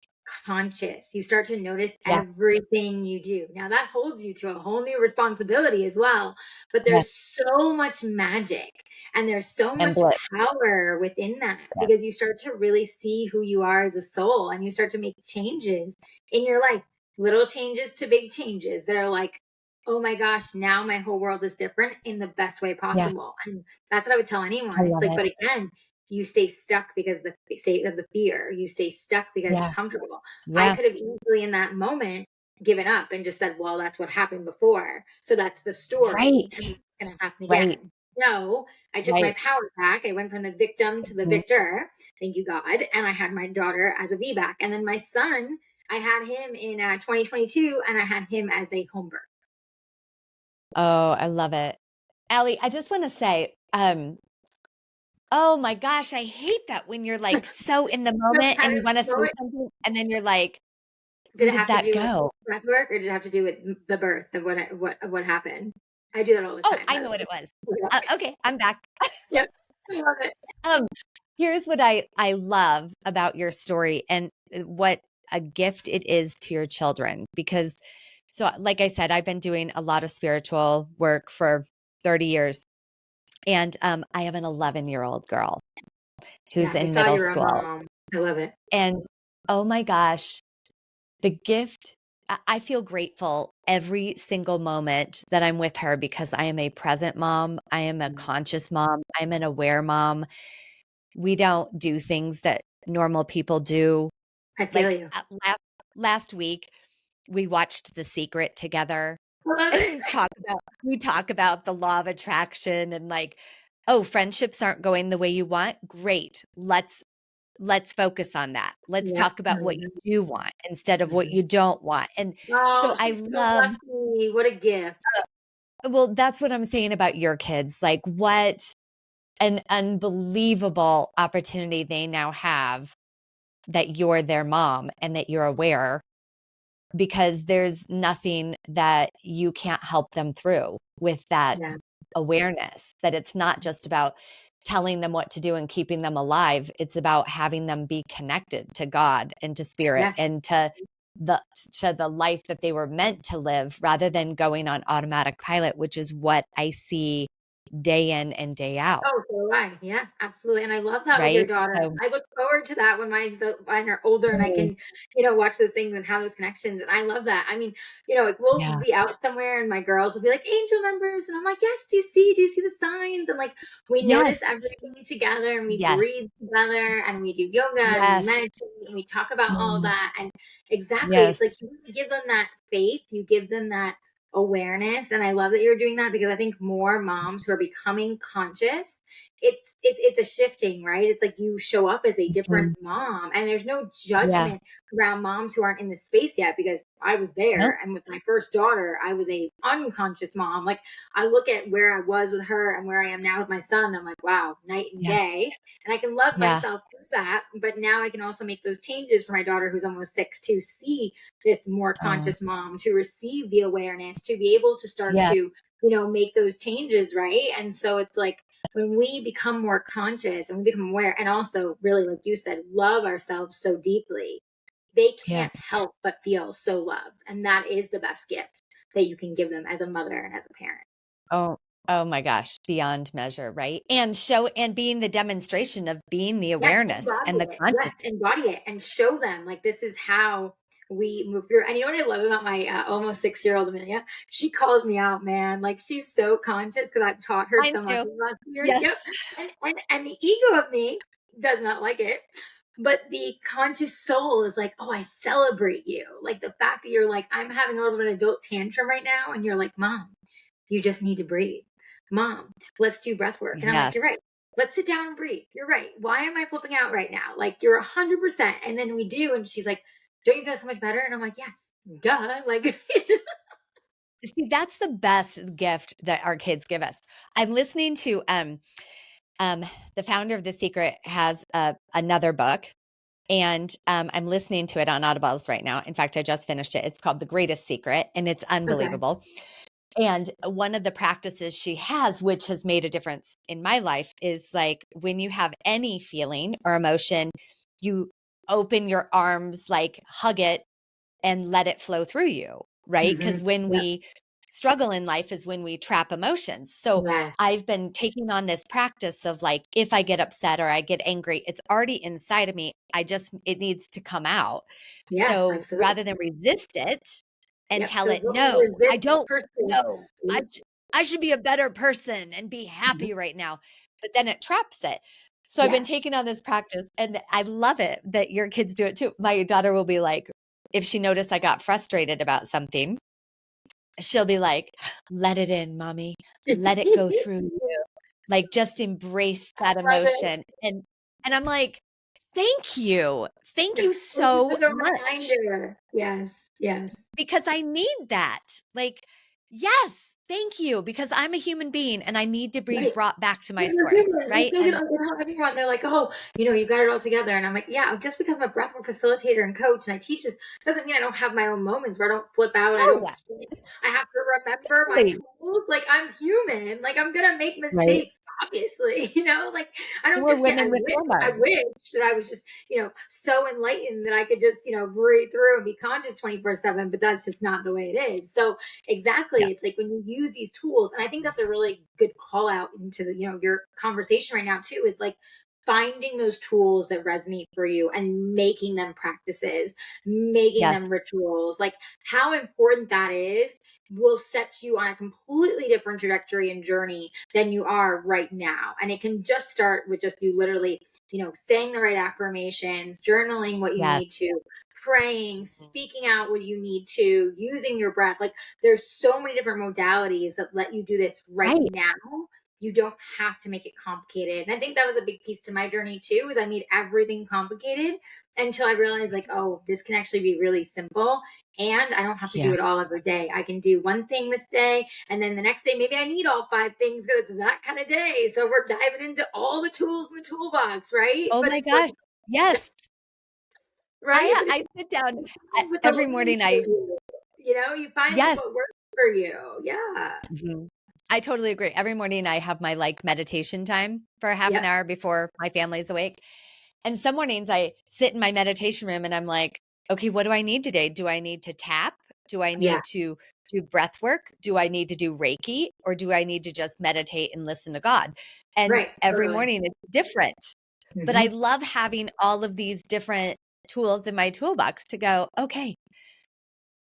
conscious. You start to notice Yeah. everything you do. Now that holds you to a whole new responsibility as well. But Yeah. there's so much magic and there's so And much bliss. power within that Yeah. because you start to really see who you are as a soul and you start to make changes in your life, little changes to big changes that are like, oh my gosh, now my whole world is different in the best way Yeah. possible. And that's what I would tell I anyone. It's love like, it. but again, you stay stuck because the state of the fear. You stay stuck because it's Yeah. comfortable. I Yeah. could have easily in that moment given up and just said, well, that's what happened before. So that's the story Right. and it's going to happen Right. again. No, I took my Right. power back. I went from the victim to the Mhm. victor. Thank you, God. And I had my daughter as a VBAC. And then my son, I had him in 2022 and I had him as a home birth. Oh, I love it. Ali, I just want to say, oh my gosh, I hate that when you're like so in the Just moment kind and you of want to say go it. something and then you're like, Did where it did have to that do with go? breath work or did it have to do with the birth of what happened? I do that all the Oh, time, I by the know what it way. was. Yeah. Okay, I'm back. Yep. I love it. Um, here's what I love about your story and what a gift it is to your children because so like I said, I've been doing a lot of spiritual work for 30 years and I have an 11-year-old girl who's Yeah, I in saw middle your school mom. I love it. and oh my gosh, the gift I feel grateful every single moment that I'm with her because I am a present mom, I am a Mm. conscious mom, I'm an aware mom. We don't do things that normal people do. I feel Like, you. last week, we watched The Secret together I love it. and we talk about the law of attraction and like, "Oh, friendships aren't going the way you want? Great. Let's focus on that. Let's Yeah. talk about what you do want instead of what Mhm. you don't want." And so Oh, I she's so love lucky. What a gift. well, that's what I'm saying about your kids. Like, what an unbelievable opportunity they now have that you're their mom and that you're aware because there's nothing that you can't help them through with that Yeah. awareness that it's not just about telling them what to do and keeping them alive. It's about having them be connected to God and to spirit Yeah. and the to the life that they were meant to live rather than going on automatic pilot, which is what I see day in and day out, Oh, so do I. Yeah, absolutely. And I love that with your right? daughter. So I look forward to that when mine are older and I mm, can, watch those things and have those connections. And I love that. I mean, like we'll yeah. be out somewhere and my girls will be like angel numbers. And I'm like, yes, do you see the signs? And like we Yes. notice everything together and we Yes. breathe together and we do yoga and we Yes. meditate and we talk about all Mm, that. And exactly, yes. it's like you give them that faith, you give them that awareness, and I love that you're doing that because I think more moms who are becoming conscious, it's a shifting, right? It's like you show up as a different Mhm. mom and there's no Yeah. judgment around moms who aren't in the space yet because I was Nope. there, and with my first daughter I was a unconscious mom. Like I look at where I was with her and where I am now with my son, I'm like, wow, night and Yeah. day. And I can love Yeah. myself through that, but now I can also make those changes for my daughter who's almost 6 to see this more Oh, conscious mom, to receive the awareness, to be able to start yeah. to, make those changes, right? And so it's like when we become more conscious and we become aware, and also really, like you said, love ourselves so deeply, they Yeah. can't help but feel so loved. And that is the best gift that you can give them as a mother and as a parent. Oh, oh my gosh, beyond measure, right? And being the demonstration of being the Yes, awareness and embody the it. conscious. Yes, embody it and show them like this is how we move through. And you know what I love about my almost 6-year-old Amelia? She calls me out, man. Like she's so conscious because I've taught her Mine so much too. in the last few years. Yes. Yep. And the ego of me does not like it. But the conscious soul is like, oh, I celebrate you. Like the fact that you're like, I'm having a little bit of adult tantrum right now. And you're like, mom, you just need to breathe. Mom, let's do breath work. And I'm like, Yes. you're right. Let's sit down and breathe. You're right. Why am I flipping out right now? Like, you're 100%. And then we do. And she's like, don't you feel so much better? And I'm like, yes, duh. Like, See, that's the best gift that our kids give us. I'm listening to um the founder of The Secret has another book, and I'm listening to it on Audibles right now. In fact, I just finished it. It's called The Greatest Secret, and it's okay. unbelievable. And one of the practices she has, which has made a difference in my life, is like when you have any feeling or emotion, you open your arms, like hug it and let it flow through you, right? Hmm. Because when Yeah. we struggle in life is when we trap emotions. So Yeah. I've been taking on this practice of like, if I get upset or I get angry, it's already inside of me. It needs to come out. Yeah. So Absolutely. rather than resist it and Yep. tell Because it, what we no, I resist don't know. persists. Yep. I should be a better person and be Mhm. happy right now. But then it traps it. So I've been Yes. taking on this practice, and I love it that your kids do it too. My daughter will be like, if she noticed I got frustrated about something, she'll be like, let it in, mommy. Let it go through you. Like just embrace I that love it. emotion. And I'm like, thank you. Thank Yeah. you Thank you for so the much, reminder. Yes. Yes. because I need that. Like, yes, thank you, because I'm a human being and I need to be Right. brought back to my Yeah, you're source, human. It's right? so good. And I tell everyone, they're like, "Oh, you got it all together." And I'm like, "Yeah, just because I'm a breathwork facilitator and coach and I teach this doesn't mean I don't have my own moments where I don't flip out, I no, don't spin. I have to remember my exactly. tools. Like, I'm human. Like, I'm gonna make Right. mistakes, obviously. Like, I don't We're just get. women with I hormones. wish that I was just so enlightened that I could just breathe through and be conscious 24/7. But that's just not the way it is. So Yeah. exactly, it's like when you use these tools, and I think that's a really good call out into the your conversation right now too, is like finding those tools that resonate for you and making them practices, making Yes. them rituals. Like, how important that is will set you on a completely different trajectory and journey than you are right now. And it can just start with just you literally saying the right affirmations, journaling what you Yes. need to, praying, speaking out what you need to, using your breath. Like, there's so many different modalities that let you do this right Right. now. You don't have to make it complicated. And I think that was a big piece to my journey too, is I made everything complicated until I realized, like, oh, this can actually be really simple. And I don't have to do Yeah. it all every day. I can do one thing this day, and then the next day, maybe I need all five things because it's that kind of day. So we're diving into all the tools in the toolbox, right? Oh But my it's like, gosh. Yes. right? But I sit down with the every language morning. for you. You find like Yes. what works for you. Yeah. Mhm. I totally agree. Every morning I have my like meditation time for a half an Yep. hour before my family's awake. And some mornings I sit in my meditation room and I'm like, okay, what do I need today? Do I need to tap? Do I Yeah. need to do breath work? Do I need to do Reiki? Or do I need to just meditate and listen to God? And Right. every Totally. morning it's different. But I Hmm. love having all of these different tools in my toolbox to go, okay,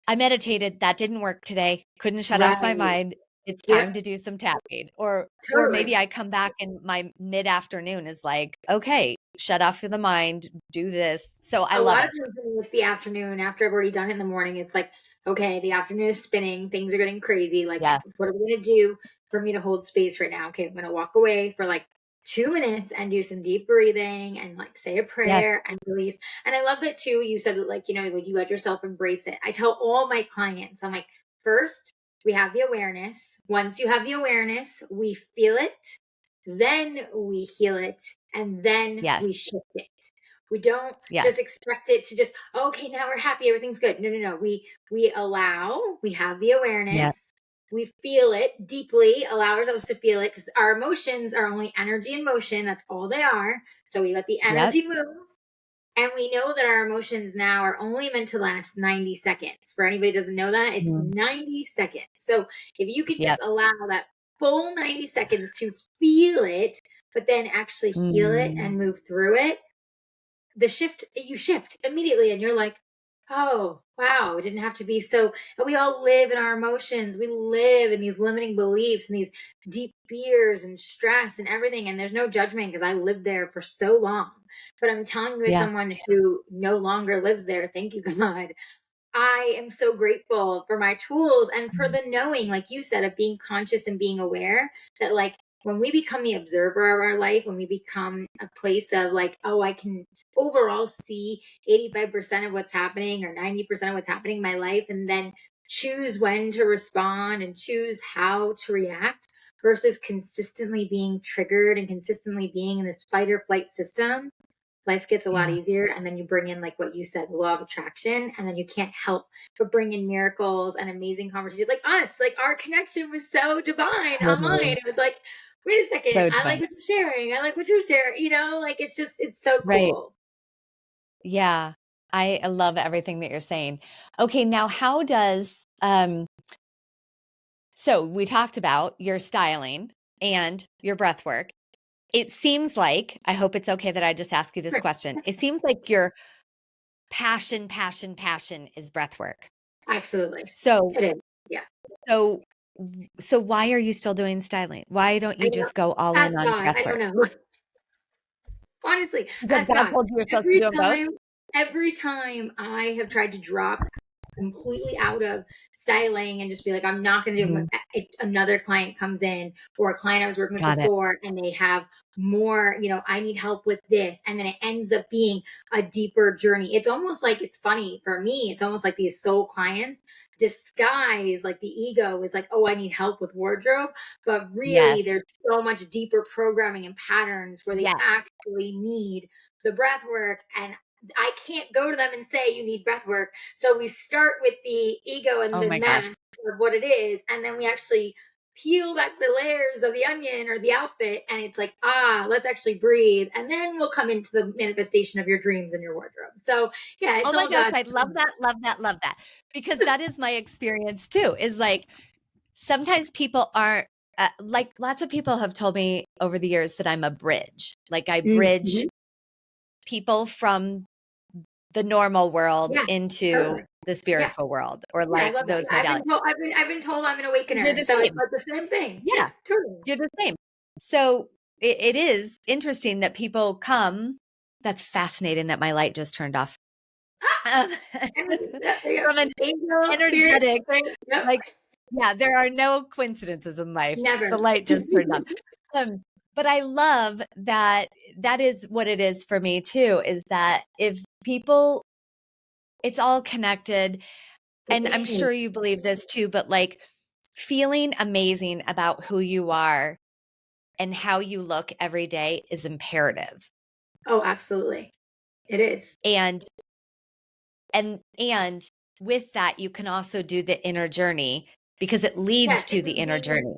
I meditated, that didn't work today, couldn't shut off my Right. mind. It's time Yep. to do some tapping. Or maybe Totally. I come back and my mid-afternoon is like, okay, shut off the mind, do this. So I A love lot of it. times when it's the afternoon after I've already done it in the morning, it's like, okay, the afternoon is spinning, things are getting crazy. Like, Yes, what are we gonna do for me to hold space right now? Okay, I'm gonna walk away for like 2 minutes and do some deep breathing and like say a yes, prayer and release. And I love that too. You said that, like, like you let yourself embrace it. I tell all my clients, I'm like, first, we have the awareness. Once you have the awareness, we feel it, then we heal it, and then yes, we shift it. We don't just yes, expect it to just, okay, now we're happy, everything's good. No, no, no. We allow, we have the yeah, awareness, we feel it deeply, allow ourselves to feel it, because our emotions are only energy and motion. That's all they are. So we let the yep, energy move. And we know that our emotions now are only meant to last 90 seconds. For anybody who doesn't know that, it's mhm, 90 seconds. So if you could just yep, allow that full 90 seconds to feel it, but then actually heal it mm, and move through it, you shift immediately and you're like, oh wow, it didn't have to be so. And we all live in our emotions, we live in these limiting beliefs and these deep fears and stress and everything, and there's no judgment because I lived there for so long. But I'm telling you, as yeah, someone who no longer lives there, thank you, God, I am so grateful for my tools and for the knowing, like you said, of being conscious and being aware that, like, when we become the observer of our life, when we become a place of like, oh, I can overall see 85% of what's happening or 90% of what's happening in my life, and then choose when to respond and choose how to react versus consistently being triggered and consistently being in this fight or flight system, life gets a lot Yeah, easier. And then you bring in, like what you said, the law of attraction, and then you can't help but bring in miracles and amazing conversations like us. Like our connection was so divine online. totally. It was like, wait a second, So I like divine. what you're sharing, I like what you're sharing, like it's just, it's so Right. cool. Yeah. I love everything that you're saying. Okay, now how does so we talked about your styling and your breath work. It seems like, I hope it's okay that I just ask you this Sure. question. It seems like your passion is breath work. Absolutely. So, It is. Yeah. so, so why are you still doing styling? Why don't I you know. just go all in Ask on God. breath I don't work? know. Honestly, Because ask God God. told you you're supposed to be Every doing both? time, every time I have tried to drop completely out of styling and just be like, I'm not going to do it. Mhm. Another client comes in, or a client I was working with Got it. before, and they have more, I need help with this. And then it ends up being a deeper journey. It's almost like, it's funny for me. It's almost like these soul clients disguise like the ego is like, oh, I need help with wardrobe. But really, Yes. there's so much deeper programming and patterns where they Yes. actually need the breath work. And I can't go to them and say you need breath work. So we start with the ego and Oh the my gosh. mask of what it is, and then we actually peel back the layers of the onion or the outfit, and it's like, let's actually breathe, and then we'll come into the manifestation of your dreams and your wardrobe. So yeah, it's Oh my all gosh, God. I love that, love that, love that. Because that is my experience too, is like sometimes people aren't like lots of people have told me over the years that I'm a bridge. Like I bridge Mm-hmm. people from the normal world Yeah, into totally. the Yeah, spiritual world or yeah, I like love that. those Yeah, modalities. I've been told I'm an You're awakener, the so it's same. like the same thing. Yeah, Yeah, totally. you're the same. So it is interesting that people come. That's fascinating that my light just turned off. Um, Yeah, there you from an go. Angel spirit, energetic, right? Yep. like, yeah, there are no coincidences in life. The Never. light just turned on. But I love that that is what it is for me too, is that if people, it's all connected. It And I'm is. sure you believe this too, but like feeling amazing about who you are and how you look every day is imperative. Oh, absolutely. It is. And and with that you can also do the inner journey because it leads Yes, to it the would inner be journey.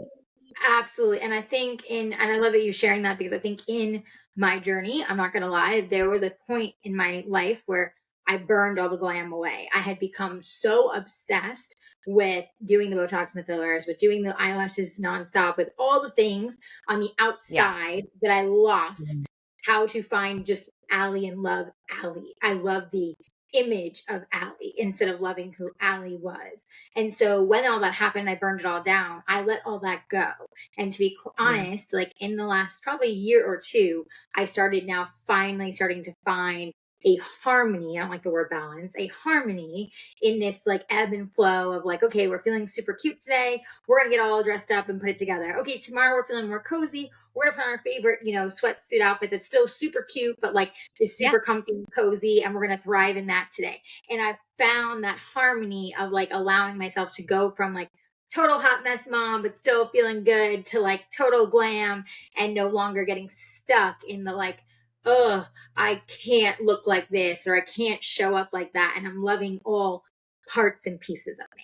absolutely. And I love that you sharing that, because I think in my journey, I'm not going to lie, there was a point in my life where I burned all the glam away. I had become so obsessed with doing the Botox and the fillers, with doing the eyelashes nonstop, with all the things on the Yeah. outside, that I Mhm. lost how to find just Ali and love Ali. I love the image of Ali instead of loving who Ali was. And so when all that happened, I burned it all down. I let all that go. And to be Yeah. honest, like in the last probably year or two, I started now finally starting to find a harmony. I don't like the word balance, a harmony in this like ebb and flow of like, okay, we're feeling super cute today. We're going to get all dressed up and put it together. Okay, tomorrow we're feeling more cozy. We're going to put on our favorite, sweatsuit outfit that's still super cute, but like is Yeah. super comfy and cozy. And we're going to thrive in that today. And I found that harmony of like allowing myself to go from like total hot mess mom, but still feeling good, to like total glam, and no longer getting stuck in the like, ugh, I can't look like this, or I can't show up like that. And I'm loving all parts and pieces of me.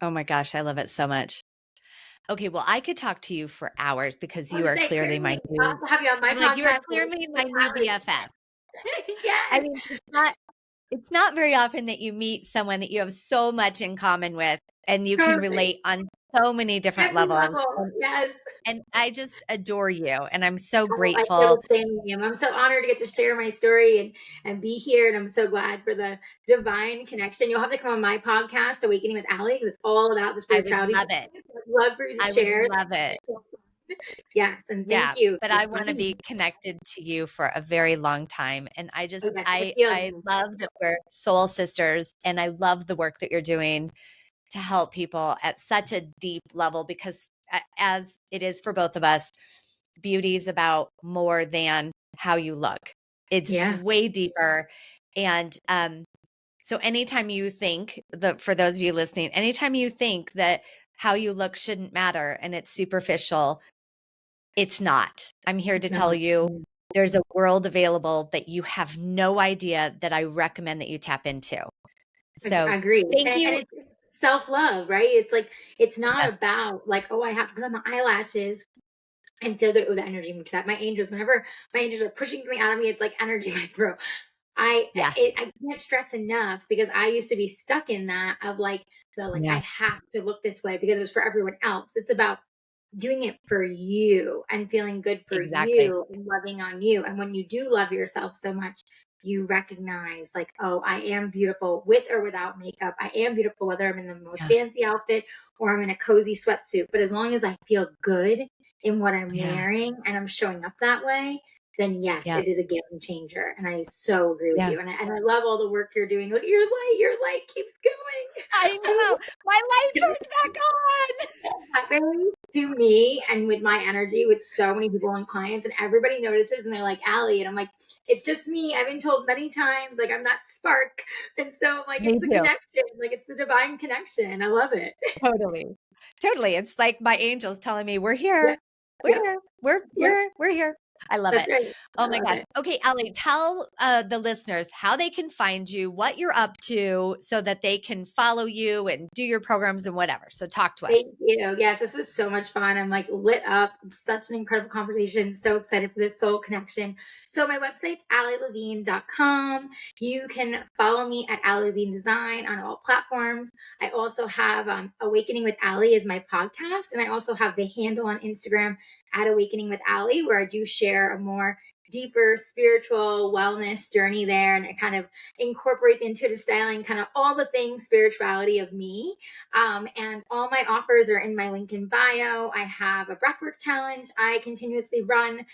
Oh my gosh, I love it so much. Okay, well, I could talk to you for hours because I you would are say, clearly my Keri, new, I'll have you on my I'm like, you are podcast clearly my with new Ali. BFF. I Yes, mean, it's not very often that you meet someone that you have so much in common with and you can perfect. relate on so many different Every levels. level. Yes. And I just adore you and I'm so Oh, I feel grateful. the same, Liam. I'm so honored to get to share my story and be here. And I'm so glad for the divine connection. You'll have to come on my podcast, Awakening with Ali, because it's all about the I would spirituality. love it. I'd love for you to I would share. love it. Yes. And Yeah, thank you but for I want to finding be me. connected to you for a very long time. And Oh, yes. I feel I you. love that we're soul sisters, and I love the work that you're doing to help people at such a deep level, because as it is for both of us, beauty is about more than how you look. It's Yeah. way deeper. And so anytime you think that, for those of you listening, anytime you think that how you look shouldn't matter and it's superficial, it's not. I'm here to tell No. you there's a world available that you have no idea, that I recommend that you tap into. So Agreed. thank And you. it's self-love, right? It's like, it's not Yes. about like, oh, I have to put on the eyelashes and feel that it was energy moved to that. My angels, whenever my angels are pushing something out of me, it's like energy in my throat. Yeah. I can't stress enough, because I used to be stuck in that of like, the like, I Yeah. have to look this way because it was for everyone else. It's about doing it for you and feeling good for Exactly. you and loving on you. And when you do love yourself so much, you recognize like, oh, I am beautiful with or without makeup. I am beautiful whether I'm in the most Yeah. fancy outfit or I'm in a cozy sweatsuit. But as long as I feel good in what I'm Yeah. wearing and I'm showing up that way, then yes, Yeah. it is a game changer. And I so agree with Yeah. you. And I love all the work you're doing. Look, your light keeps going. I I know. My light turned back on. happens to me and with my energy with so many people and clients, and everybody notices and they're like, Ali, and I'm like, it's just me. I've been told many times like I'm that spark. And so I'm like, it's Me the too. connection, like it's the divine connection. I love it. Totally. Totally. It's like my angels telling me, we're Yeah. here. We're Yep. here. Yep. We're here. I love That's it. right. Oh I my love gosh. it. Okay, Ali, tell the listeners how they can find you, what you're up to, so that they can follow you and do your programs and whatever. So talk to us. Thank you. Yes, this was so much fun. I'm like lit up. Such an incredible conversation. So excited for this soul connection. So my website's alilevine.com. You can follow me at Ali Levine Design on all platforms. I also have Awakening with Ali is my podcast. And I also have the handle on Instagram at Awakening with Ali, where I do share a more deeper spiritual wellness journey there. And I kind of incorporate the intuitive styling, kind of all the things spirituality of me. And all my offers are in my link in bio. I have a breathwork challenge I continuously run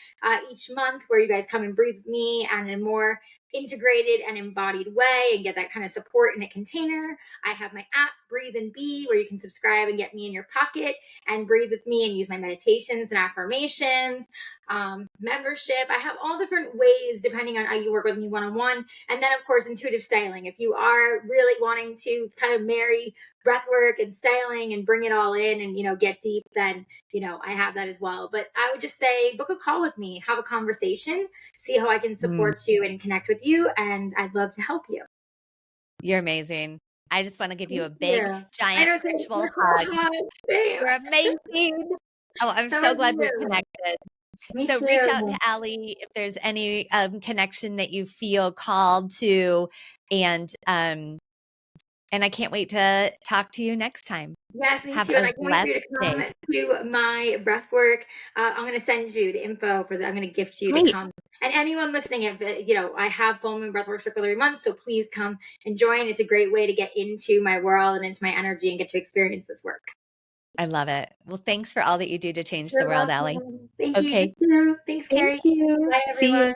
each month, where you guys come and breathe with me and in a more integrated and embodied way and get that kind of support in a container. I have my app, Breathe and Be, where you can subscribe and get me in your pocket and breathe with me and use my meditations and affirmations. Membership. I have all different ways depending on how you work with me one-on-one. And then, of course, intuitive styling. If you are really wanting to kind of marry breath work and styling and bring it all in and, get deep, then, I have that as well. But I would just say, book a call with me, have a conversation, see how I can Mm, support you and connect with you. And I'd love to help you. you're amazing. I just want to give you Thank a big, you. I giant know, same virtual hug. virtual hug. Same. You're amazing. Oh, I'm So so are glad we you. connected. Me So reach out too. to Ali if there's any connection that you feel called to, and I can't wait to talk to you next time. Yes, me Have too. And a I can't wait for blessed you to come day. to my breath work. I'm going to send you the info for that. I'm going to gift you to Great. come. And anyone listening, if I have full moon breathwork circle every month, so please come and join. It's a great way to get into my world and into my energy and get to experience this work. I love it. Well, thanks for all that you do to change the You're world, Ali. welcome. Thank you. You Okay. too. Thanks, Thank Keri. you. Bye, See everyone. you.